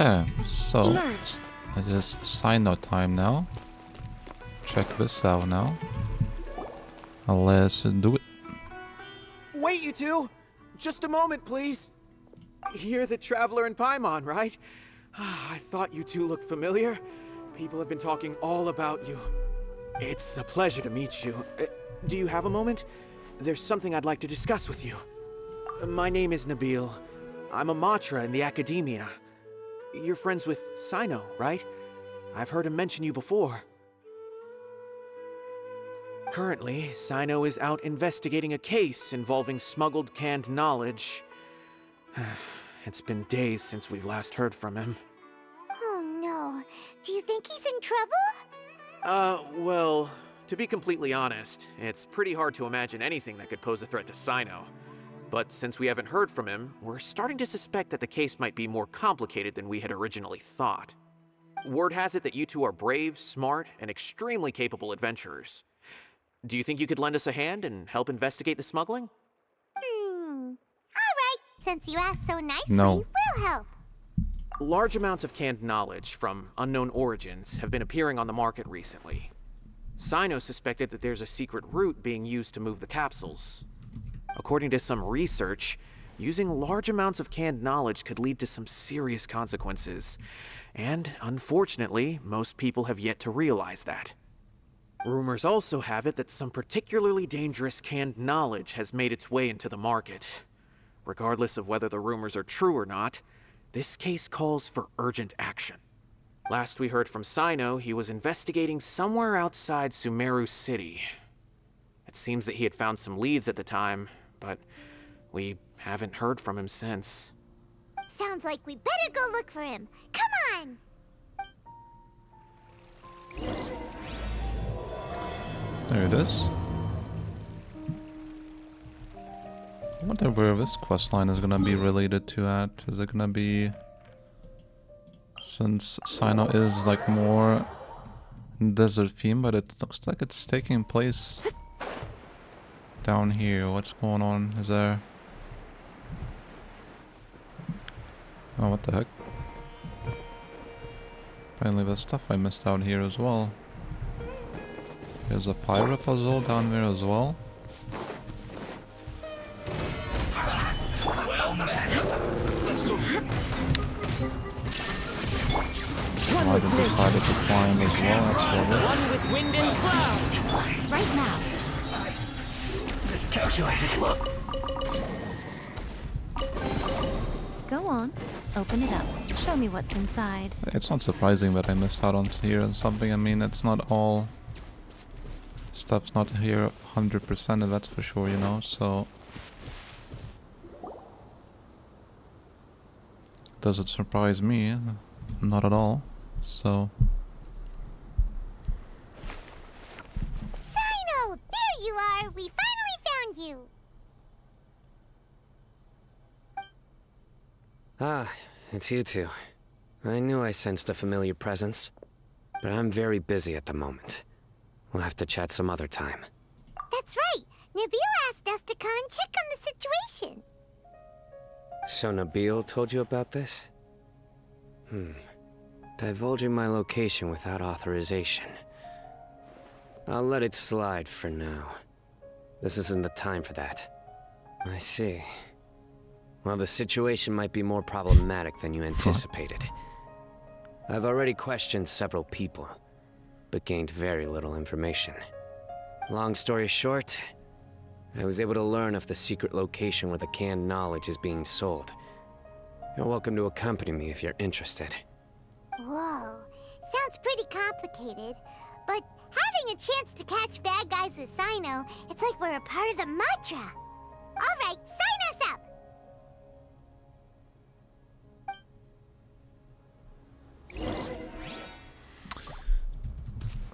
Okay, so Emerge. it is Sino time now. Check this out now. Let's do it. Wait, you two! Just a moment, please. You're the Traveler in Paimon, right? I thought you two looked familiar. People have been talking all about you. It's a pleasure to meet you. Do you have a moment? There's something I'd like to discuss with you. My name is Nabil. I'm a Matra in the Academia. You're friends with Sino, right? I've heard him mention you before. Currently, Sino is out investigating a case involving smuggled canned knowledge. It's been days since we've last heard from him. Oh no. Do you think he's in trouble? Well, to be completely honest, it's pretty hard to imagine anything that could pose a threat to Sino. But since we haven't heard from him, we're starting to suspect that the case might be more complicated than we had originally thought. Word has it that you two are brave, smart, and extremely capable adventurers. Do you think you could lend us a hand and help investigate the smuggling? Alright. Since you asked so nicely, No. we'll help. Large amounts of canned knowledge from unknown origins have been appearing on the market recently. Sino suspected that there's a secret route being used to move the capsules. According to some research, using large amounts of canned knowledge could lead to some serious consequences. And, unfortunately, most people have yet to realize that. Rumors also have it that some particularly dangerous canned knowledge has made its way into the market. Regardless of whether the rumors are true or not, this case calls for urgent action. Last we heard from Sino, he was investigating somewhere outside Sumeru City. It seems that he had found some leads at the time, but we haven't heard from him since. Sounds like we better go look for him. Come on! There it is. I wonder where this quest line is gonna be related to at. Is it gonna be... Since Sino is like more desert theme, but it looks like it's taking place down here. What's going on? Is there... Oh, what the heck? Apparently there's stuff I missed out here as well. There's a pirate puzzle down there as well. I decided to climb as well, actually. One with wind and cloud. Right now. Miscalculated. Go on, open it up. Show me what's inside. It's not surprising that I missed out on here and something. I mean, it's not all... Stuff's not here 100%, and that's for sure, you know, so... Does it surprise me? Not at all, so... Sino! There you are! We finally found you! Ah, it's you two. I knew I sensed a familiar presence, but I'm very busy at the moment. We'll have to chat some other time. That's right! Nabil asked us to come and check on the situation. So Nabil told you about this? Divulging my location without authorization. I'll let it slide for now. This isn't the time for that. I see. Well, the situation might be more problematic than you anticipated. I've already questioned several people, but gained very little information. Long story short, I was able to learn of the secret location where the canned knowledge is being sold. You're welcome to accompany me if you're interested. Whoa. Sounds pretty complicated. But having a chance to catch bad guys with Sino, it's like we're a part of the Matra. Alright, sign us up!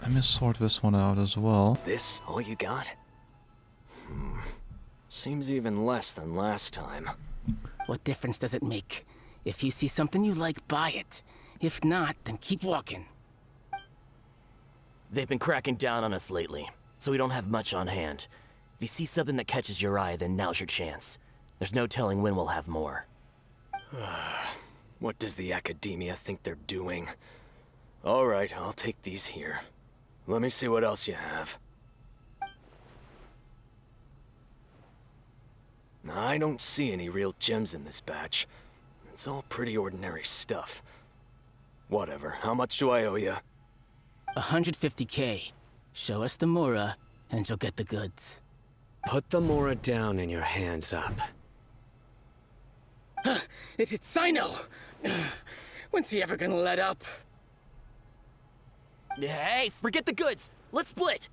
Let me sort this one out as well. This all you got? Seems even less than last time. What difference does it make? If you see something you like, buy it. If not, then keep walking. They've been cracking down on us lately, so we don't have much on hand. If you see something that catches your eye, then now's your chance. There's no telling when we'll have more. What does the Academia think they're doing? Alright, I'll take these here. Let me see what else you have. I don't see any real gems in this batch. It's all pretty ordinary stuff. Whatever, how much do I owe you? 150K. Show us the Mora, and you'll get the goods. Put the Mora down and your hands up. It hit Sino! When's he ever gonna let up? Hey, forget the goods! Let's split!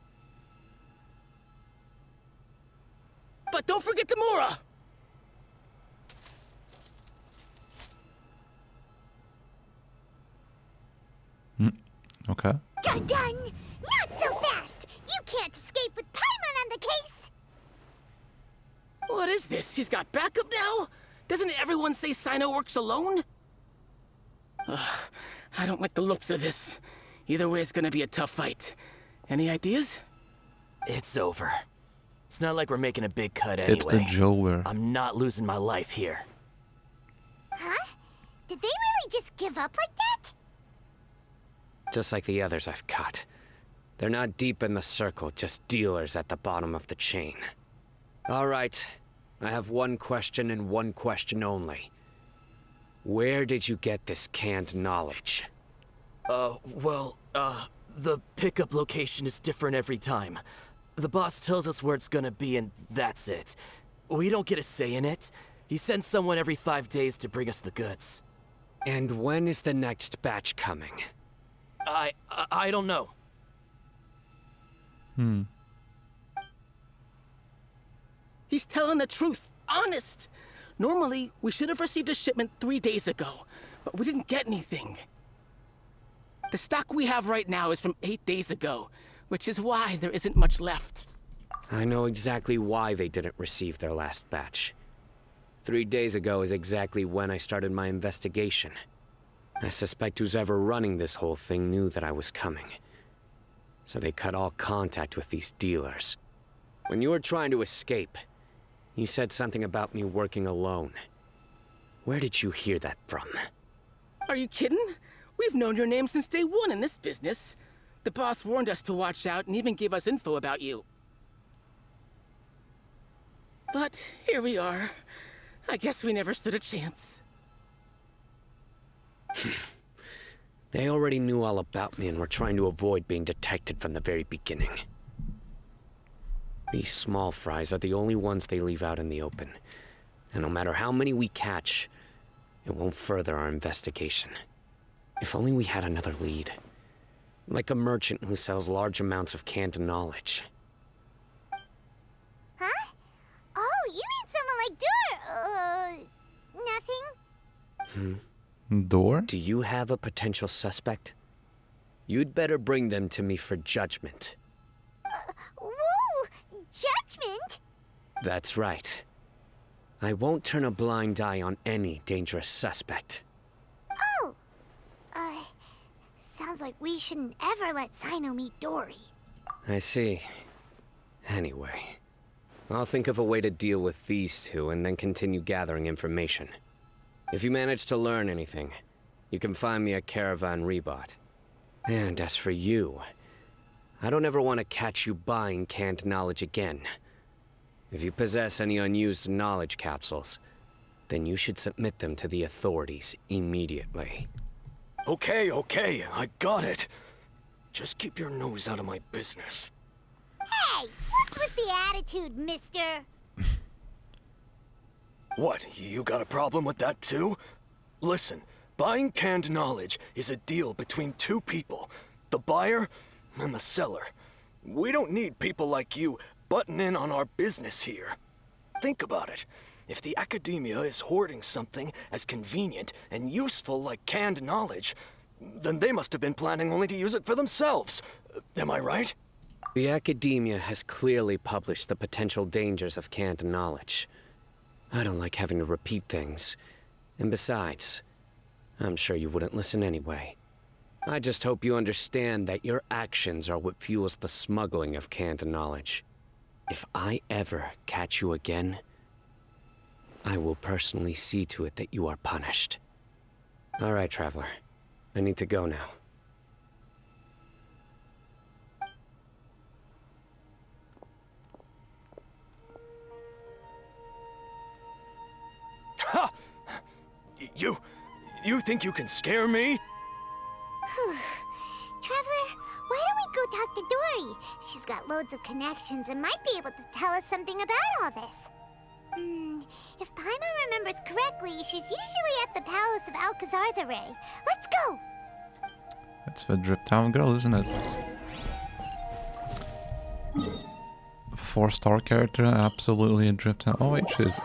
But don't forget the Mora! Okay. Done! Not so fast! You can't escape with Paimon on the case! What is this? He's got backup now? Doesn't everyone say Sino works alone? I don't like the looks of this. Either way, it's gonna be a tough fight. Any ideas? It's over. It's not like we're making a big cut anyway. It's the Joker. I'm not losing my life here. Huh? Did they really just give up like that? Just like the others I've caught. They're not deep in the circle, just dealers at the bottom of the chain. All right, I have one question and one question only. Where did you get this canned knowledge? The pickup location is different every time. The boss tells us where it's gonna be and that's it. We don't get a say in it. He sends someone every 5 days to bring us the goods. And when is the next batch coming? I don't know. He's telling the truth. Honest. Normally, we should have received a shipment 3 days ago, but we didn't get anything. The stock we have right now is from 8 days ago, which is why there isn't much left. I know exactly why they didn't receive their last batch. 3 days ago is exactly when I started my investigation. I suspect who's ever running this whole thing knew that I was coming. So they cut all contact with these dealers. When you were trying to escape, you said something about me working alone. Where did you hear that from? Are you kidding? We've known your name since day one in this business. The boss warned us to watch out and even gave us info about you. But here we are. I guess we never stood a chance. They already knew all about me and were trying to avoid being detected from the very beginning. These small fries are the only ones they leave out in the open. And no matter how many we catch, it won't further our investigation. If only we had another lead. Like a merchant who sells large amounts of canned knowledge. Huh? Oh, you mean someone like Dur... nothing? Door? Do you have a potential suspect? You'd better bring them to me for judgment. Whoa! Judgment? That's right. I won't turn a blind eye on any dangerous suspect. Oh! Sounds like we shouldn't ever let Sino meet Dory. I see. Anyway, I'll think of a way to deal with these two and then continue gathering information. If you manage to learn anything, you can find me a Caravan Rebot. And as for you, I don't ever want to catch you buying canned knowledge again. If you possess any unused knowledge capsules, then you should submit them to the authorities immediately. Okay, I got it. Just keep your nose out of my business. Hey, what's with the attitude, mister? What, you got a problem with that too? Listen, buying canned knowledge is a deal between two people, the buyer and the seller. We don't need people like you butting in on our business here. Think about it. If the Academia is hoarding something as convenient and useful like canned knowledge, then they must have been planning only to use it for themselves. Am I right? The Academia has clearly published the potential dangers of canned knowledge. I don't like having to repeat things. And besides, I'm sure you wouldn't listen anyway. I just hope you understand that your actions are what fuels the smuggling of canned knowledge. If I ever catch you again, I will personally see to it that you are punished. Alright, Traveler. I need to go now. Ha! You think you can scare me? Traveler, why don't we go talk to Dory? She's got loads of connections and might be able to tell us something about all this. If Paimon remembers correctly, she's usually at the palace of Alcazar's array. Let's go! It's the Drip Town girl, isn't it? 4-star character, absolutely a Drip Town. Oh wait,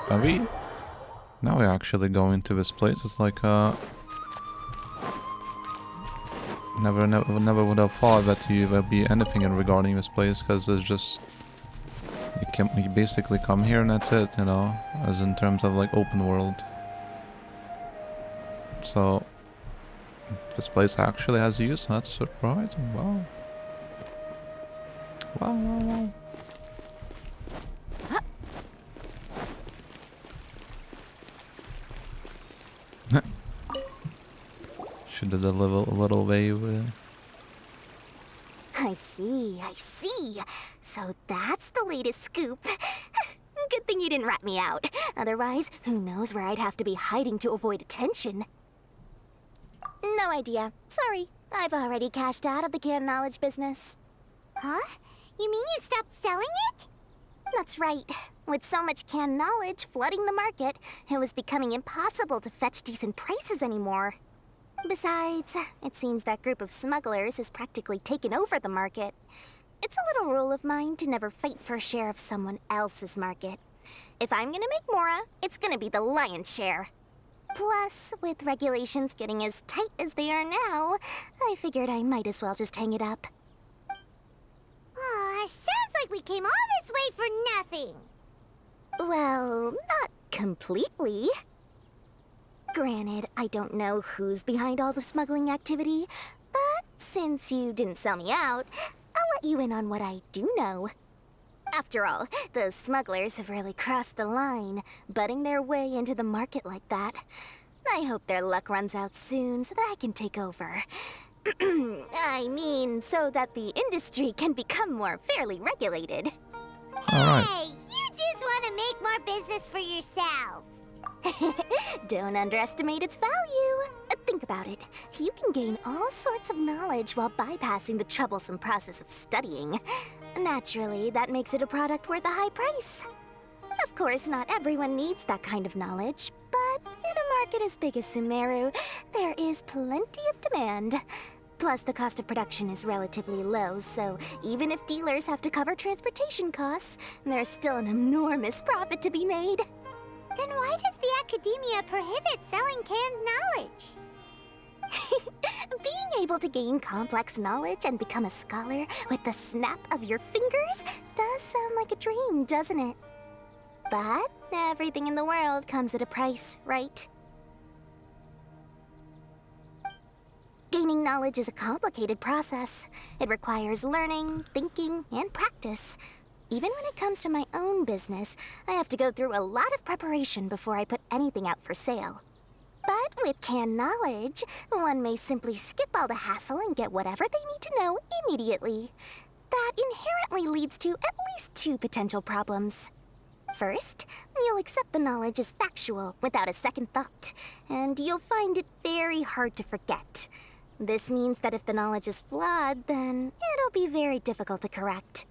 are we? Now we're actually going to this place. It's like never would have thought that there be anything regarding this place, because there's just you basically come here and that's it, you know, as in terms of like open world. So this place actually has use. That's surprising. Wow. Wow. She did a little wave. I see. So that's the latest scoop. Good thing you didn't rat me out. Otherwise, who knows where I'd have to be hiding to avoid attention. No idea. Sorry. I've already cashed out of the canned knowledge business. Huh? You mean you stopped selling it? That's right. With so much canned knowledge flooding the market, it was becoming impossible to fetch decent prices anymore. Besides, it seems that group of smugglers has practically taken over the market. It's a little rule of mine to never fight for a share of someone else's market. If I'm gonna make Mora, it's gonna be the lion's share. Plus, with regulations getting as tight as they are now, I figured I might as well just hang it up. Sounds like we came all this way for nothing. Well, not completely. Granted, I don't know who's behind all the smuggling activity, but since you didn't sell me out, I'll let you in on what I do know. After all, those smugglers have really crossed the line, butting their way into the market like that. I hope their luck runs out soon so that I can take over. I mean, so that the industry can become more fairly regulated. Alright. Hey, you just want to make more business for yourself. Don't underestimate its value. Think about it. You can gain all sorts of knowledge while bypassing the troublesome process of studying. Naturally, that makes it a product worth a high price. Of course, not everyone needs that kind of knowledge, but in a market as big as Sumeru, there is plenty of demand. Plus, the cost of production is relatively low, so even if dealers have to cover transportation costs, there's still an enormous profit to be made. Then why does the academia prohibit selling canned knowledge? Being able to gain complex knowledge and become a scholar with the snap of your fingers does sound like a dream, doesn't it? But everything in the world comes at a price, right? Gaining knowledge is a complicated process. It requires learning, thinking, and practice. Even when it comes to my own business, I have to go through a lot of preparation before I put anything out for sale. But with canned knowledge, one may simply skip all the hassle and get whatever they need to know immediately. That inherently leads to at least two potential problems. First, you'll accept the knowledge as factual without a second thought, and you'll find it very hard to forget. This means that if the knowledge is flawed, then it'll be very difficult to correct.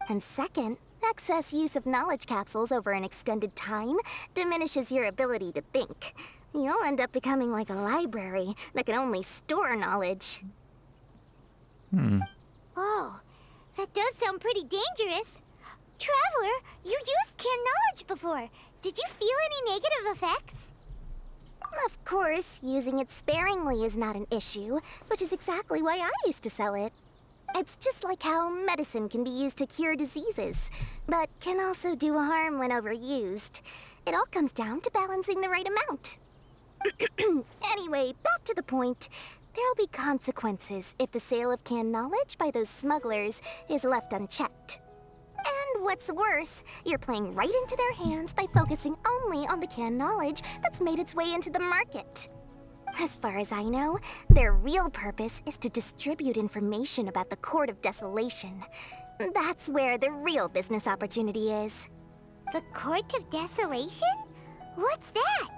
And second, excess use of knowledge capsules over an extended time diminishes your ability to think. You'll end up becoming like a library that can only store knowledge. Oh, that does sound pretty dangerous. Traveler, you used canned knowledge before. Did you feel any negative effects? Of course, using it sparingly is not an issue, which is exactly why I used to sell it. It's just like how medicine can be used to cure diseases, but can also do harm when overused. It all comes down to balancing the right amount. Anyway, back to the point. There'll be consequences if the sale of canned knowledge by those smugglers is left unchecked. And what's worse, you're playing right into their hands by focusing only on the canned knowledge that's made its way into the market. As far as I know, their real purpose is to distribute information about the Court of Desolation. That's where the real business opportunity is. The Court of Desolation? What's that?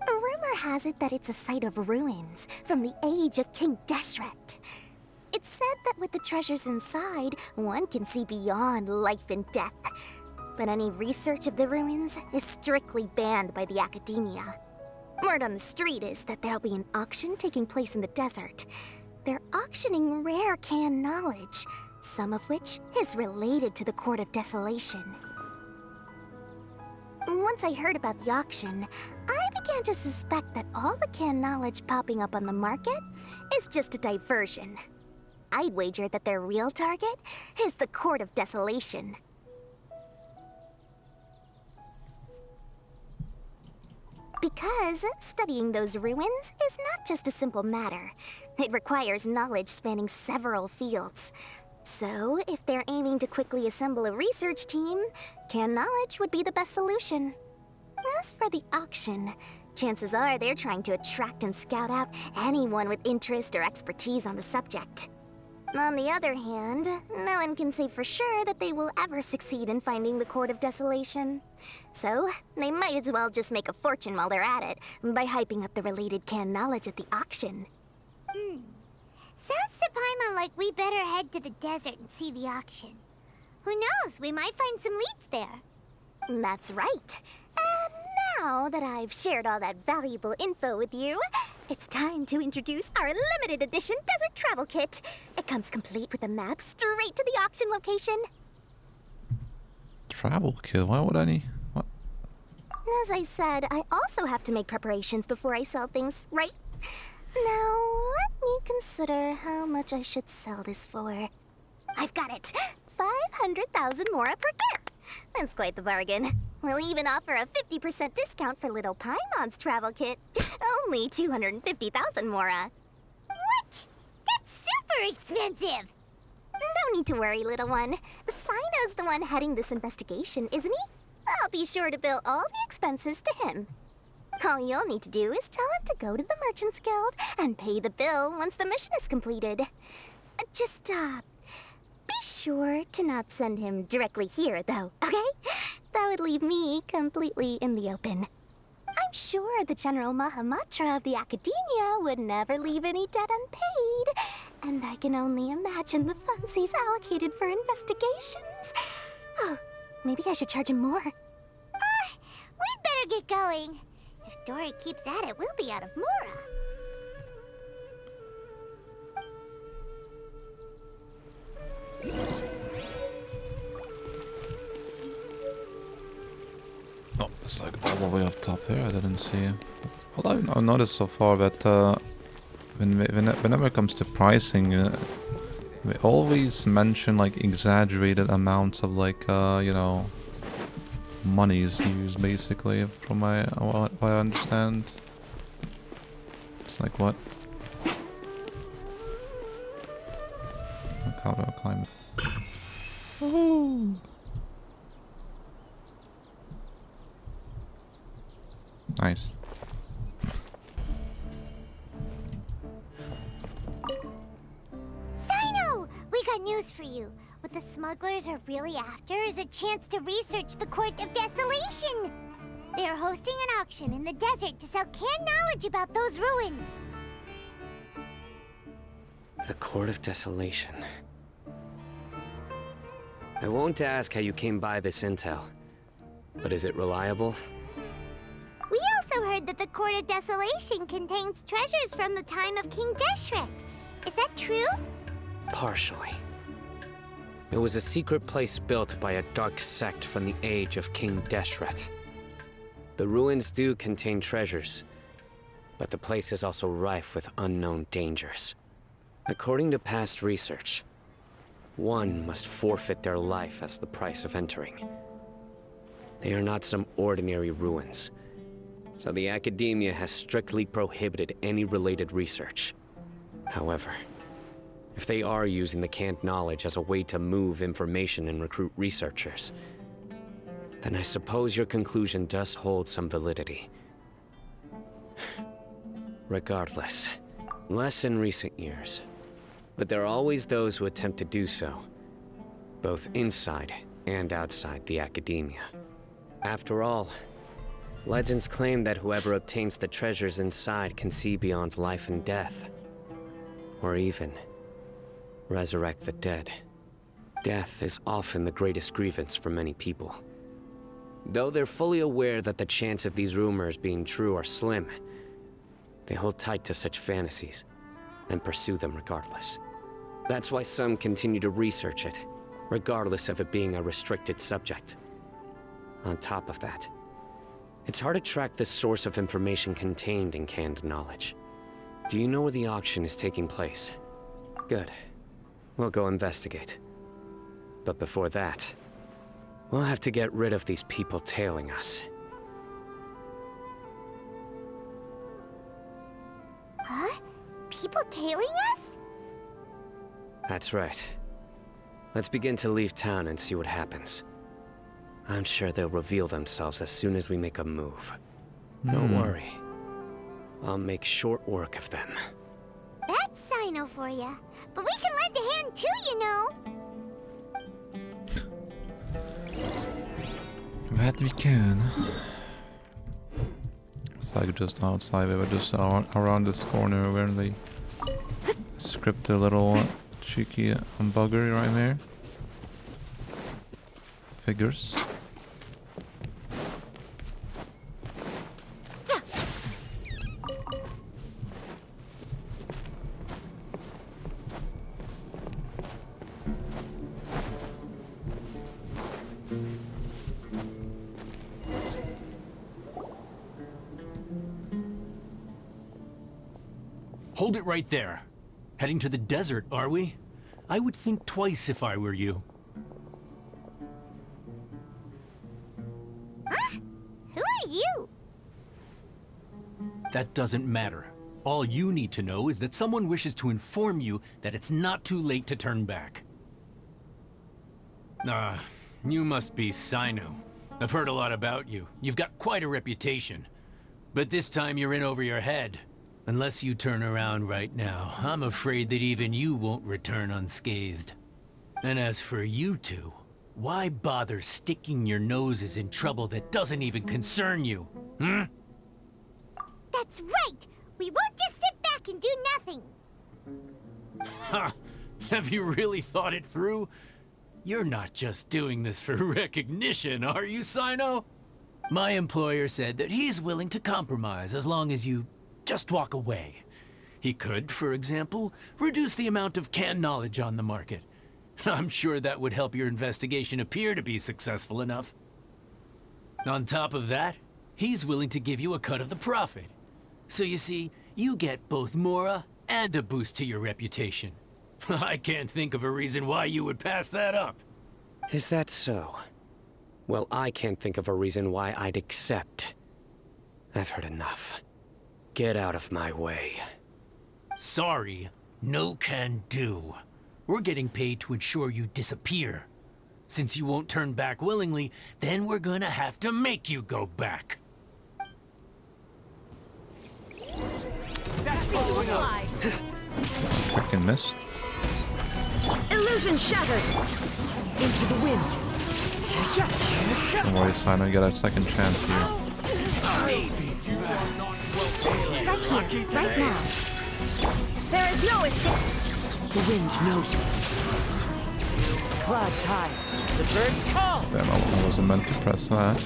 Rumor has it that it's a site of ruins from the age of King Deshret. It's said that with the treasures inside, one can see beyond life and death. But any research of the ruins is strictly banned by the academia. Word on the street is that there'll be an auction taking place in the desert. They're auctioning rare canned knowledge, some of which is related to the Court of Desolation. Once I heard about the auction, I began to suspect that all the canned knowledge popping up on the market is just a diversion. I'd wager that their real target is the Court of Desolation. Because studying those ruins is not just a simple matter. It requires knowledge spanning several fields. So, if they're aiming to quickly assemble a research team, canned knowledge would be the best solution. As for the auction, chances are they're trying to attract and scout out anyone with interest or expertise on the subject. On the other hand, no one can say for sure that they will ever succeed in finding the Court of Desolation. So, they might as well just make a fortune while they're at it by hyping up the related canned knowledge at the auction. Sounds to Paimon like we better head to the desert and see the auction. Who knows, we might find some leads there. That's right. And now that I've shared all that valuable info with you, it's time to introduce our limited edition desert travel kit. It comes complete with a map straight to the auction location. Travel kit? Why would I need... What? As I said, I also have to make preparations before I sell things, right? Now, let me consider how much I should sell this for. I've got it! 500,000 mora per kit! That's quite the bargain. We'll even offer a 50% discount for little Paimon's travel kit. Only 250,000 mora. What? That's super expensive! No need to worry, little one. Sino's the one heading this investigation, isn't he? I'll be sure to bill all the expenses to him. All you'll need to do is tell him to go to the Merchants Guild and pay the bill once the mission is completed. Just, be sure to not send him directly here, though, okay? That would leave me completely in the open. I'm sure the General Mahamatra of the Academia would never leave any debt unpaid, and I can only imagine the funds he's allocated for investigations. Oh, maybe I should charge him more. We'd better get going. If Dory keeps at it, we'll be out of mora. Oh, it's like all the way up top here. I didn't see. Well, I've noticed so far that whenever it comes to pricing, we always mention like exaggerated amounts of like you know, monies used basically. From what I understand, it's like what? Like how do I climb? Oh. Nice. Sino! We got news for you. What the smugglers are really after is a chance to research the Court of Desolation. They are hosting an auction in the desert to sell canned knowledge about those ruins. The Court of Desolation. I won't ask how you came by this intel, but is it reliable? We also heard that the Court of Desolation contains treasures from the time of King Deshret. Is that true? Partially. It was a secret place built by a dark sect from the age of King Deshret. The ruins do contain treasures, but the place is also rife with unknown dangers. According to past research, one must forfeit their life as the price of entering. They are not some ordinary ruins, so the Academia has strictly prohibited any related research. However, if they are using the canned knowledge as a way to move information and recruit researchers, then I suppose your conclusion does hold some validity. Regardless, less in recent years. But there are always those who attempt to do so, both inside and outside the academia. After all, legends claim that whoever obtains the treasures inside can see beyond life and death. Or even resurrect the dead. Death is often the greatest grievance for many people. Though they're fully aware that the chance of these rumors being true are slim, they hold tight to such fantasies and pursue them regardless. That's why some continue to research it, regardless of it being a restricted subject. On top of that, it's hard to track the source of information contained in canned knowledge. Do you know where the auction is taking place? Good. We'll go investigate. But before that, we'll have to get rid of these people tailing us. Huh? People tailing us? That's right. Let's begin to leave town and see what happens. I'm sure they'll reveal themselves as soon as we make a move. Don't worry. I'll make short work of them. That's Sino for ya. But we can lend a hand too, you know. That we can. It's like just outside, we were just around this corner where they script a little cheeky buggery right there. Figures. Hold it right there. Heading to the desert, are we? I would think twice if I were you. Huh? Who are you? That doesn't matter. All you need to know is that someone wishes to inform you that it's not too late to turn back. You must be Sino. I've heard a lot about you. You've got quite a reputation. But this time you're in over your head. Unless you turn around right now, I'm afraid that even you won't return unscathed. And as for you two, why bother sticking your noses in trouble that doesn't even concern you? That's right! We won't just sit back and do nothing! Ha! Have you really thought it through? You're not just doing this for recognition, are you, Sino? My employer said that he's willing to compromise as long as you just walk away. He could, for example, reduce the amount of canned knowledge on the market. I'm sure that would help your investigation appear to be successful enough. On top of that, he's willing to give you a cut of the profit. So you see, you get both Mora and a boost to your reputation. I can't think of a reason why you would pass that up. Is that so? Well, I can't think of a reason why I'd accept. I've heard enough. Get out of my way. Sorry, no can do. We're getting paid to ensure you disappear. Since you won't turn back willingly, then we're gonna have to make you go back. Freaking missed. Illusion shattered! Into the wind! Don't worry, Simon, get a second chance here. Right here, right now. There is no escape! The wind knows me. Clouds high. The birds call! Damn, I wasn't meant to press that.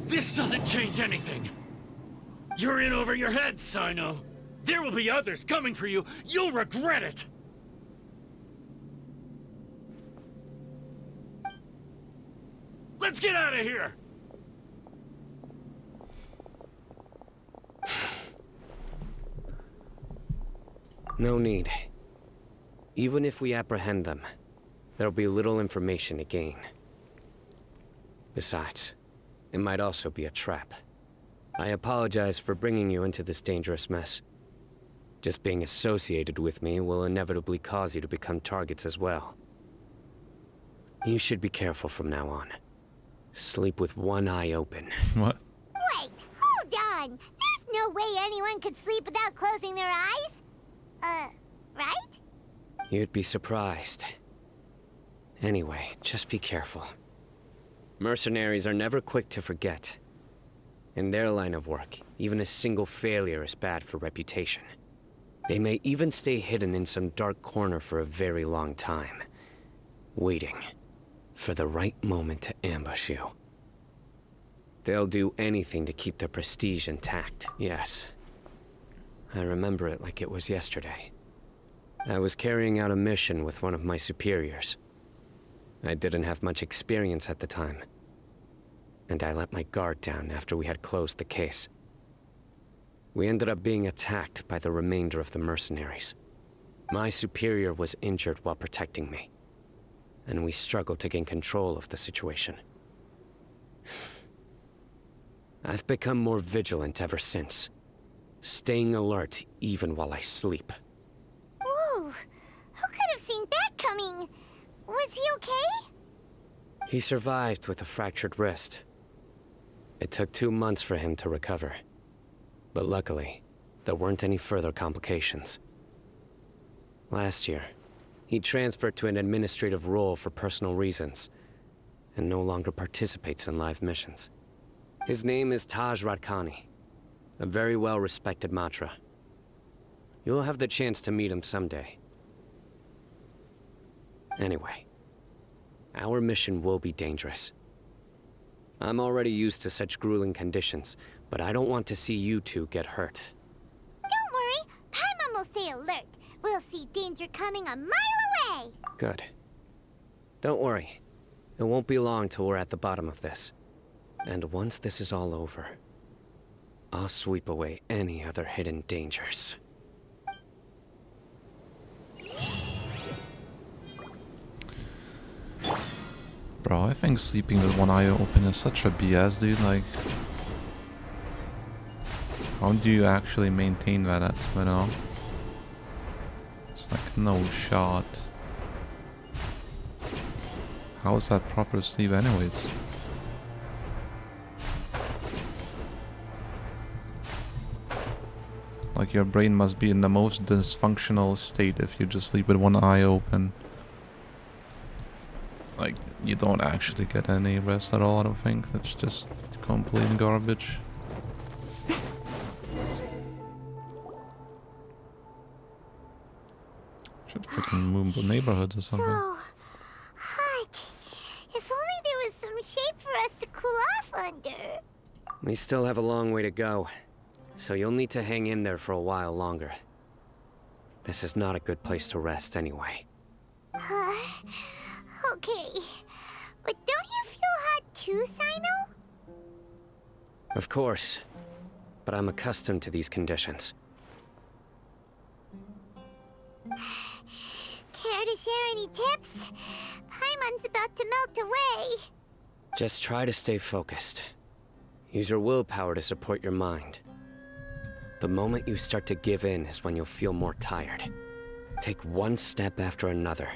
This doesn't change anything. You're in over your head, Sino. There will be others coming for you. You'll regret it. Let's get out of here. No need. Even if we apprehend them, there'll be little information to gain. Besides, it might also be a trap. I apologize for bringing you into this dangerous mess. Just being associated with me will inevitably cause you to become targets as well. You should be careful from now on. Sleep with one eye open. What? Wait, hold on. There's no way anyone could sleep without closing their eyes. Right? You'd be surprised. Anyway, just be careful. Mercenaries are never quick to forget. In their line of work, even a single failure is bad for reputation. They may even stay hidden in some dark corner for a very long time, waiting for the right moment to ambush you. They'll do anything to keep their prestige intact. Yes, I remember it like it was yesterday. I was carrying out a mission with one of my superiors. I didn't have much experience at the time, and I let my guard down after we had closed the case. We ended up being attacked by the remainder of the mercenaries. My superior was injured while protecting me, and we struggled to gain control of the situation. I've become more vigilant ever since, staying alert even while I sleep. Whoa, who could have seen that coming? Was he okay? He survived with a fractured wrist. It took 2 months for him to recover. But luckily, there weren't any further complications. Last year, he transferred to an administrative role for personal reasons, and no longer participates in live missions. His name is Taj Radkani, a very well-respected Matra. You'll have the chance to meet him someday. Anyway, our mission will be dangerous. I'm already used to such grueling conditions, but I don't want to see you two get hurt. Don't worry, Paimon will stay alert. We'll see danger coming a mile away. Good. Don't worry. It won't be long till we're at the bottom of this. And once this is all over, I'll sweep away any other hidden dangers. Bro, I think sleeping with one eye open is such a BS, dude. Like, how do you actually maintain that? That's, you know, it's like no shot. How is that proper sleep, anyways? Like, your brain must be in the most dysfunctional state if you just sleep with one eye open. Like, you don't actually get any rest at all, I don't think. That's just complete garbage. Should freaking move the neighborhoods or something. So hot. If only there was some shade for us to cool off under. We still have a long way to go, so you'll need to hang in there for a while longer. This is not a good place to rest anyway. Okay. But don't you feel hot too, Sino? Of course, but I'm accustomed to these conditions. Care to share any tips? Paimon's about to melt away. Just try to stay focused. Use your willpower to support your mind. The moment you start to give in is when you'll feel more tired. Take one step after another.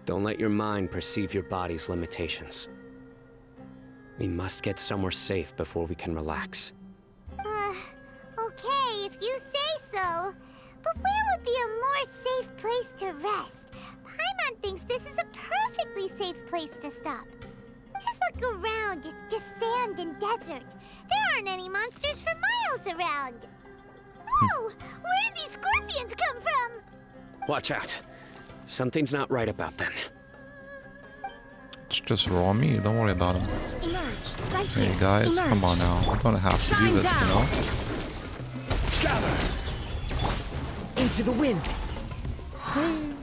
Don't let your mind perceive your body's limitations. We must get somewhere safe before we can relax. Okay, if you say so. But where would be a more safe place to rest? Paimon thinks this is a perfectly safe place to stop. Just look around, it's just sand and desert. There aren't any monsters for miles around. Whoa, where did these scorpions come from? Watch out. Something's not right about them. It's just raw meat, don't worry about them. Emerge, right Hey here. guys, Emerge. come on now. I don't have to do Shine this, down. you know? Gather! Into the wind! Whew.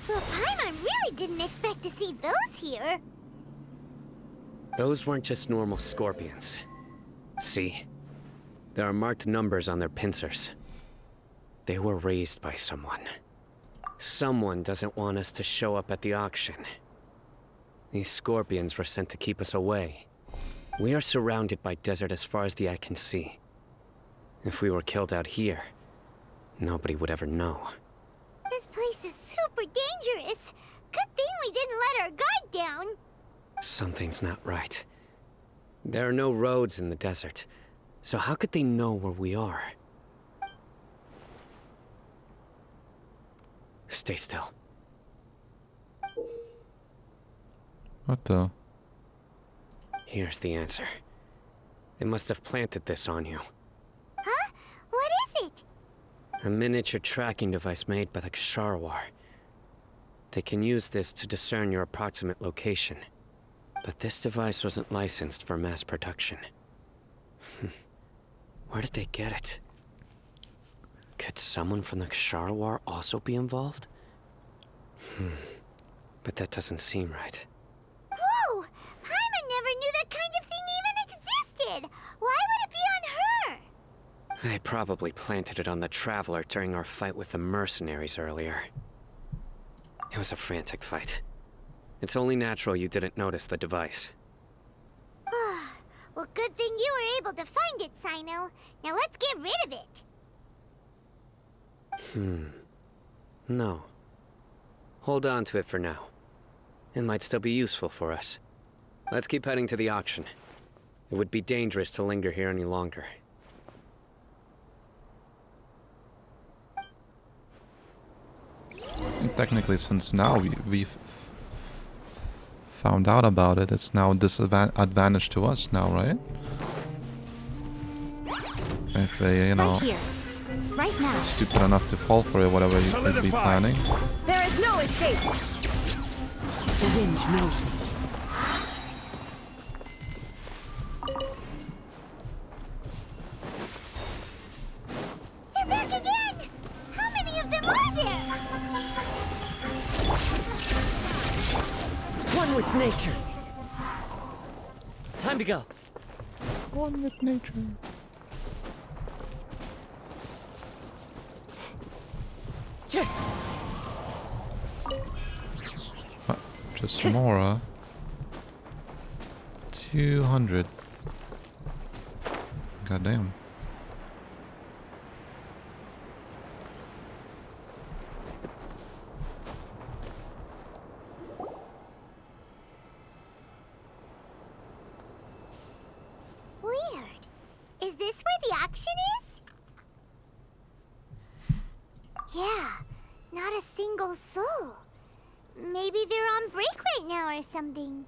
Well, Paimon really didn't expect to see those here. Those weren't just normal scorpions. See? There are marked numbers on their pincers. They were raised by someone. Someone doesn't want us to show up at the auction. These scorpions were sent to keep us away. We are surrounded by desert as far as the eye can see. If we were killed out here, nobody would ever know. This place is super dangerous. Good thing we didn't let our guard down. Something's not right. There are no roads in the desert, so how could they know where we are? Stay still. What the? Here's the answer. They must have planted this on you. Huh? What is it? A miniature tracking device made by the Ksharawar. They can use this to discern your approximate location. But this device wasn't licensed for mass production. Where did they get it? Could someone from the Ksharawar also be involved? But that doesn't seem right. Whoa! Paimon never knew that kind of thing even existed! Why would it be on her? They probably planted it on the Traveler during our fight with the mercenaries earlier. It was a frantic fight. It's only natural you didn't notice the device. Well, good thing you were able to find it, Sino. Now let's get rid of it. No. Hold on to it for now. It might still be useful for us. Let's keep heading to the auction. It would be dangerous to linger here any longer. And technically, since now we've found out about it, it's now a disadvantage to us now, right? If they, you know, Right here. Right now. stupid enough to fall for it, whatever you could be planning. There is no escape. The wind knows me. They're back again! How many of them are there? One with nature. Time to go. One with nature. Just more. 200. Goddamn. Weird. Is this where the auction is? Yeah, not a single soul. Maybe they're on break right now or something.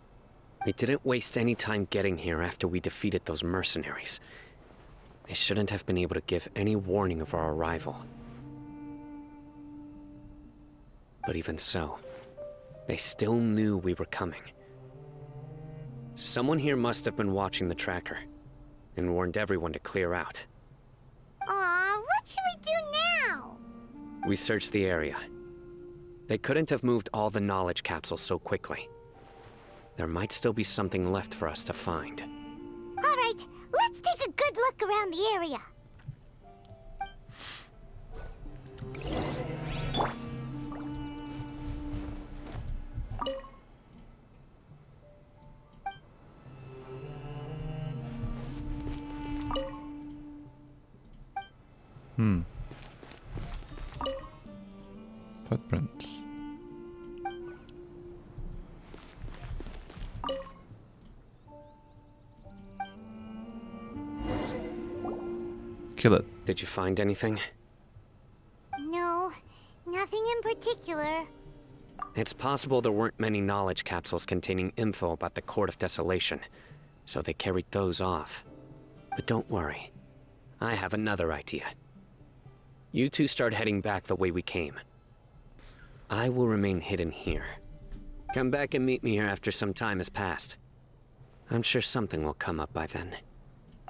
We didn't waste any time getting here after we defeated those mercenaries. They shouldn't have been able to give any warning of our arrival. But even so, they still knew we were coming. Someone here must have been watching the tracker and warned everyone to clear out. Aw, what should we do now? We searched the area. They couldn't have moved all the knowledge capsules so quickly. There might still be something left for us to find. All right, let's take a good look around the area. Footprints. Kill it. Did you find anything? No, nothing in particular. It's possible there weren't many knowledge capsules containing info about the Court of Desolation, so they carried those off. But don't worry. I have another idea. You two start heading back the way we came. I will remain hidden here. Come back and meet me here after some time has passed. I'm sure something will come up by then.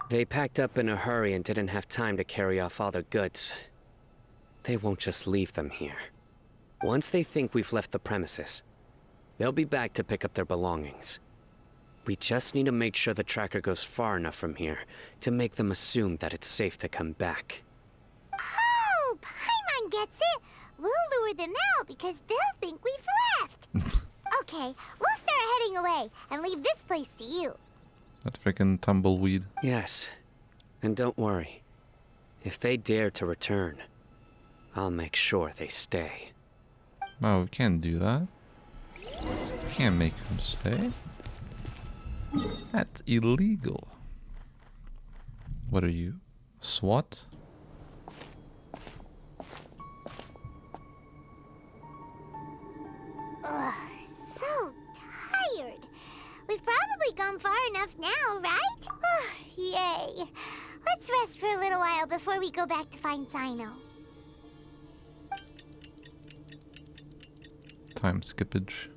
They packed up in a hurry and didn't have time to carry off all their goods. They won't just leave them here. Once they think we've left the premises, they'll be back to pick up their belongings. We just need to make sure the tracker goes far enough from here to make them assume that it's safe to come back. Oh, Paimon gets it. We'll lure them out because they'll think we've left. Okay, we'll start heading away and leave this place to you. That freaking tumbleweed. Yes, and don't worry. If they dare to return, I'll make sure they stay. No, we can't do that. Can't make him stay. That's illegal. What are you? SWAT? Ugh, so tired. We've probably gone far enough now, right? Yay. Let's rest for a little while before we go back to find Sino. Time skippage.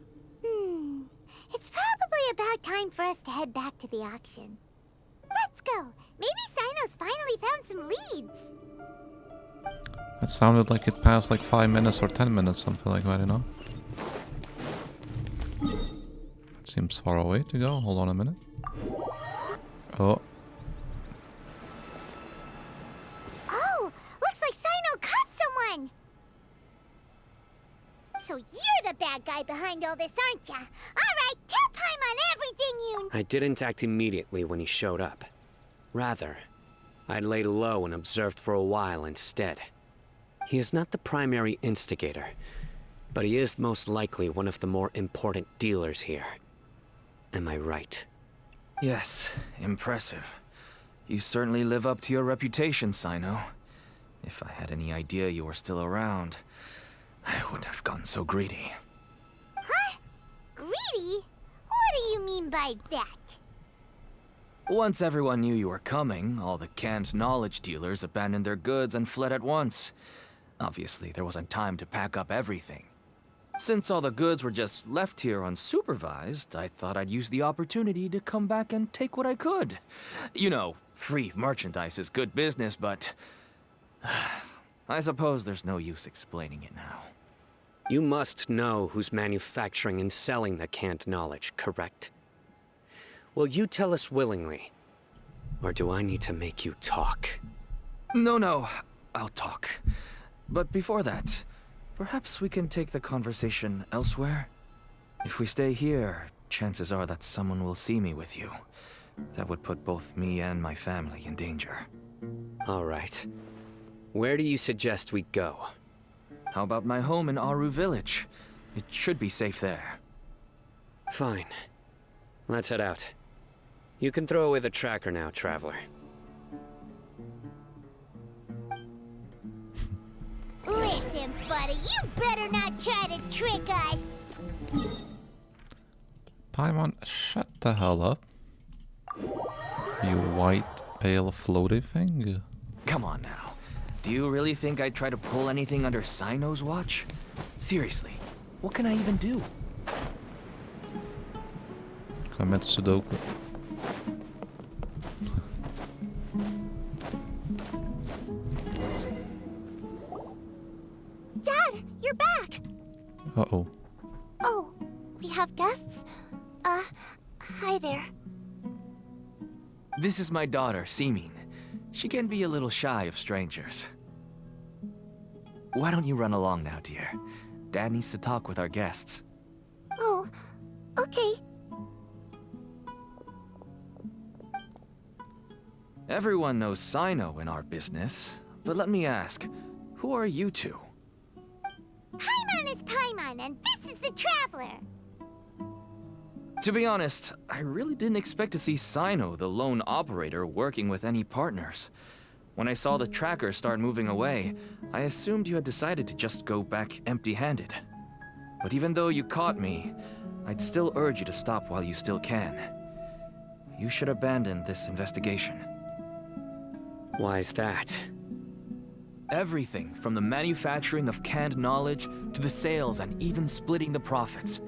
It's probably about time for us to head back to the auction. Let's go. Maybe Sino's finally found some leads. That sounded like it passed like 5 minutes or 10 minutes, something like that, you know? That seems far away to go. Hold on a minute. Oh. Oh, looks like Sino caught someone. So you're the bad guy behind all this, aren't ya? All right, tell Paimon everything you... I didn't act immediately when he showed up. Rather, I'd laid low and observed for a while instead. He is not the primary instigator, but he is most likely one of the more important dealers here. Am I right? Yes, impressive. You certainly live up to your reputation, Sino. If I had any idea you were still around, I wouldn't have gotten so greedy. Huh? Greedy? What do you mean by that? Once everyone knew you were coming, all the canned knowledge dealers abandoned their goods and fled at once. Obviously, there wasn't time to pack up everything. Since all the goods were just left here unsupervised, I thought I'd use the opportunity to come back and take what I could. You know, free merchandise is good business, but... I suppose there's no use explaining it now. You must know who's manufacturing and selling the canned knowledge, correct? Will you tell us willingly? Or do I need to make you talk? No, I'll talk. But before that, perhaps we can take the conversation elsewhere? If we stay here, chances are that someone will see me with you. That would put both me and my family in danger. All right. Where do you suggest we go? How about my home in Aru Village? It should be safe there. Fine. Let's head out. You can throw away the tracker now, traveler. Listen, buddy, you better not try to trick us. Paimon, shut the hell up. You white, pale, floaty thing. Come on now. Do you really think I'd try to pull anything under Sino's watch? Seriously, what can I even do? Commit Sudoku. Dad, you're back. Uh-oh. Oh, we have guests? Hi there. This is my daughter, Simin. She can be a little shy of strangers. Why don't you run along now, dear? Dad needs to talk with our guests. Oh, okay. Everyone knows Sino in our business, but let me ask, who are you two? Paimon is Paimon, and this is the Traveler. To be honest, I really didn't expect to see Sino, the lone operator, working with any partners. When I saw the tracker start moving away, I assumed you had decided to just go back empty-handed. But even though you caught me, I'd still urge you to stop while you still can. You should abandon this investigation. Why is that? Everything from the manufacturing of canned knowledge to the sales and even splitting the profits.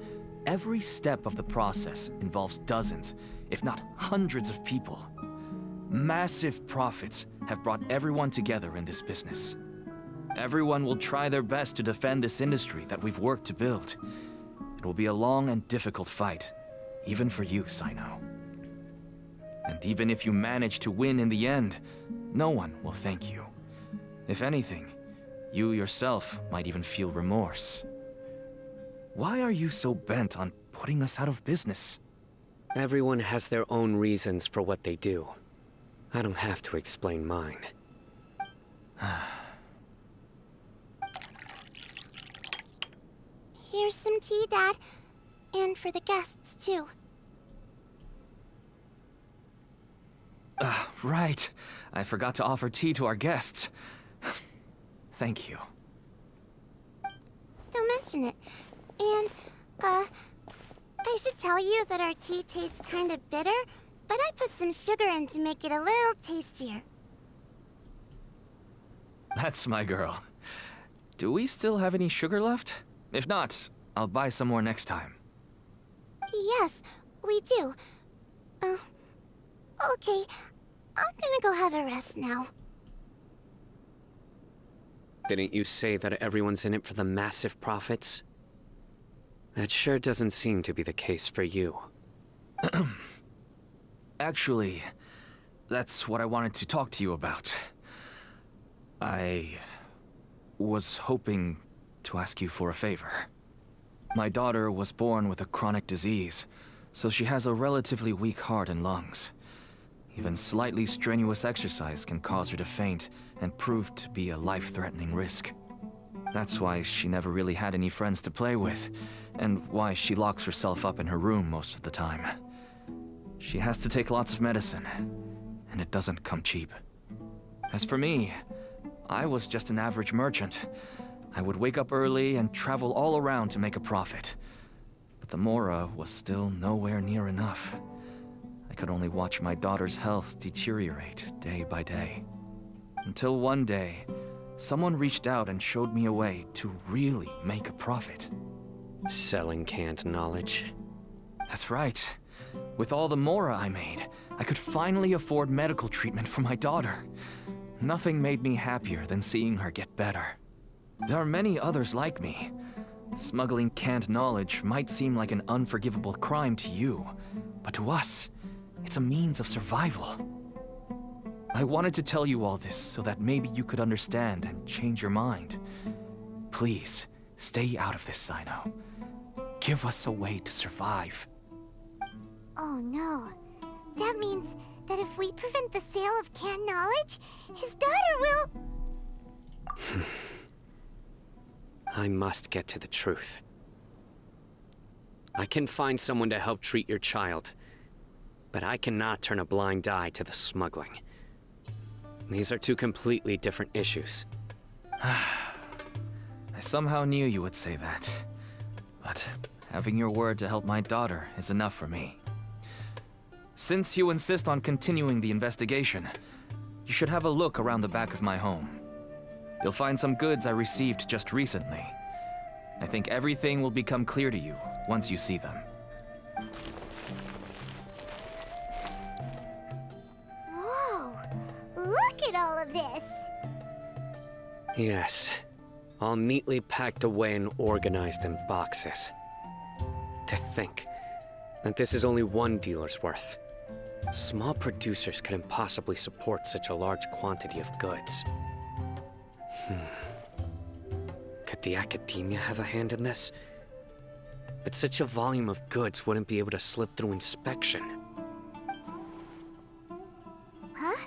Every step of the process involves dozens, if not hundreds of people. Massive profits have brought everyone together in this business. Everyone will try their best to defend this industry that we've worked to build. It will be a long and difficult fight, even for you, Sino. And even if you manage to win in the end, no one will thank you. If anything, you yourself might even feel remorse. Why are you so bent on putting us out of business? Everyone has their own reasons for what they do. I don't have to explain mine. Here's some tea, Dad. And for the guests, too. Right. I forgot to offer tea to our guests. Thank you. Don't mention it. And, I should tell you that our tea tastes kind of bitter, but I put some sugar in to make it a little tastier. That's my girl. Do we still have any sugar left? If not, I'll buy some more next time. Yes, we do. Okay. I'm gonna go have a rest now. Didn't you say that everyone's in it for the massive profits? That sure doesn't seem to be the case for you. Actually, that's what I wanted to talk to you about. I was hoping to ask you for a favor. My daughter was born with a chronic disease, so she has a relatively weak heart and lungs. Even slightly strenuous exercise can cause her to faint and prove to be a life-threatening risk. That's why she never really had any friends to play with, and why she locks herself up in her room most of the time. She has to take lots of medicine, and it doesn't come cheap. As for me, I was just an average merchant. I would wake up early and travel all around to make a profit. But the Mora was still nowhere near enough. I could only watch my daughter's health deteriorate day by day. Until one day, someone reached out and showed me a way to really make a profit. Selling canned knowledge? That's right. With all the Mora I made, I could finally afford medical treatment for my daughter. Nothing made me happier than seeing her get better. There are many others like me. Smuggling canned knowledge might seem like an unforgivable crime to you, but to us, it's a means of survival. I wanted to tell you all this so that maybe you could understand and change your mind. Please, stay out of this, Sino. Give us a way to survive. Oh no. That means that if we prevent the sale of canned knowledge, his daughter will... I must get to the truth. I can find someone to help treat your child, but I cannot turn a blind eye to the smuggling. These are two completely different issues. I somehow knew you would say that. But having your word to help my daughter is enough for me. Since you insist on continuing the investigation, you should have a look around the back of my home. You'll find some goods I received just recently. I think everything will become clear to you once you see them. Whoa! Look at all of this! Yes, all neatly packed away and organized in boxes. To think that this is only one dealer's worth. Small producers couldn't possibly support such a large quantity of goods. Could the Academia have a hand in this? But such a volume of goods wouldn't be able to slip through inspection. Huh?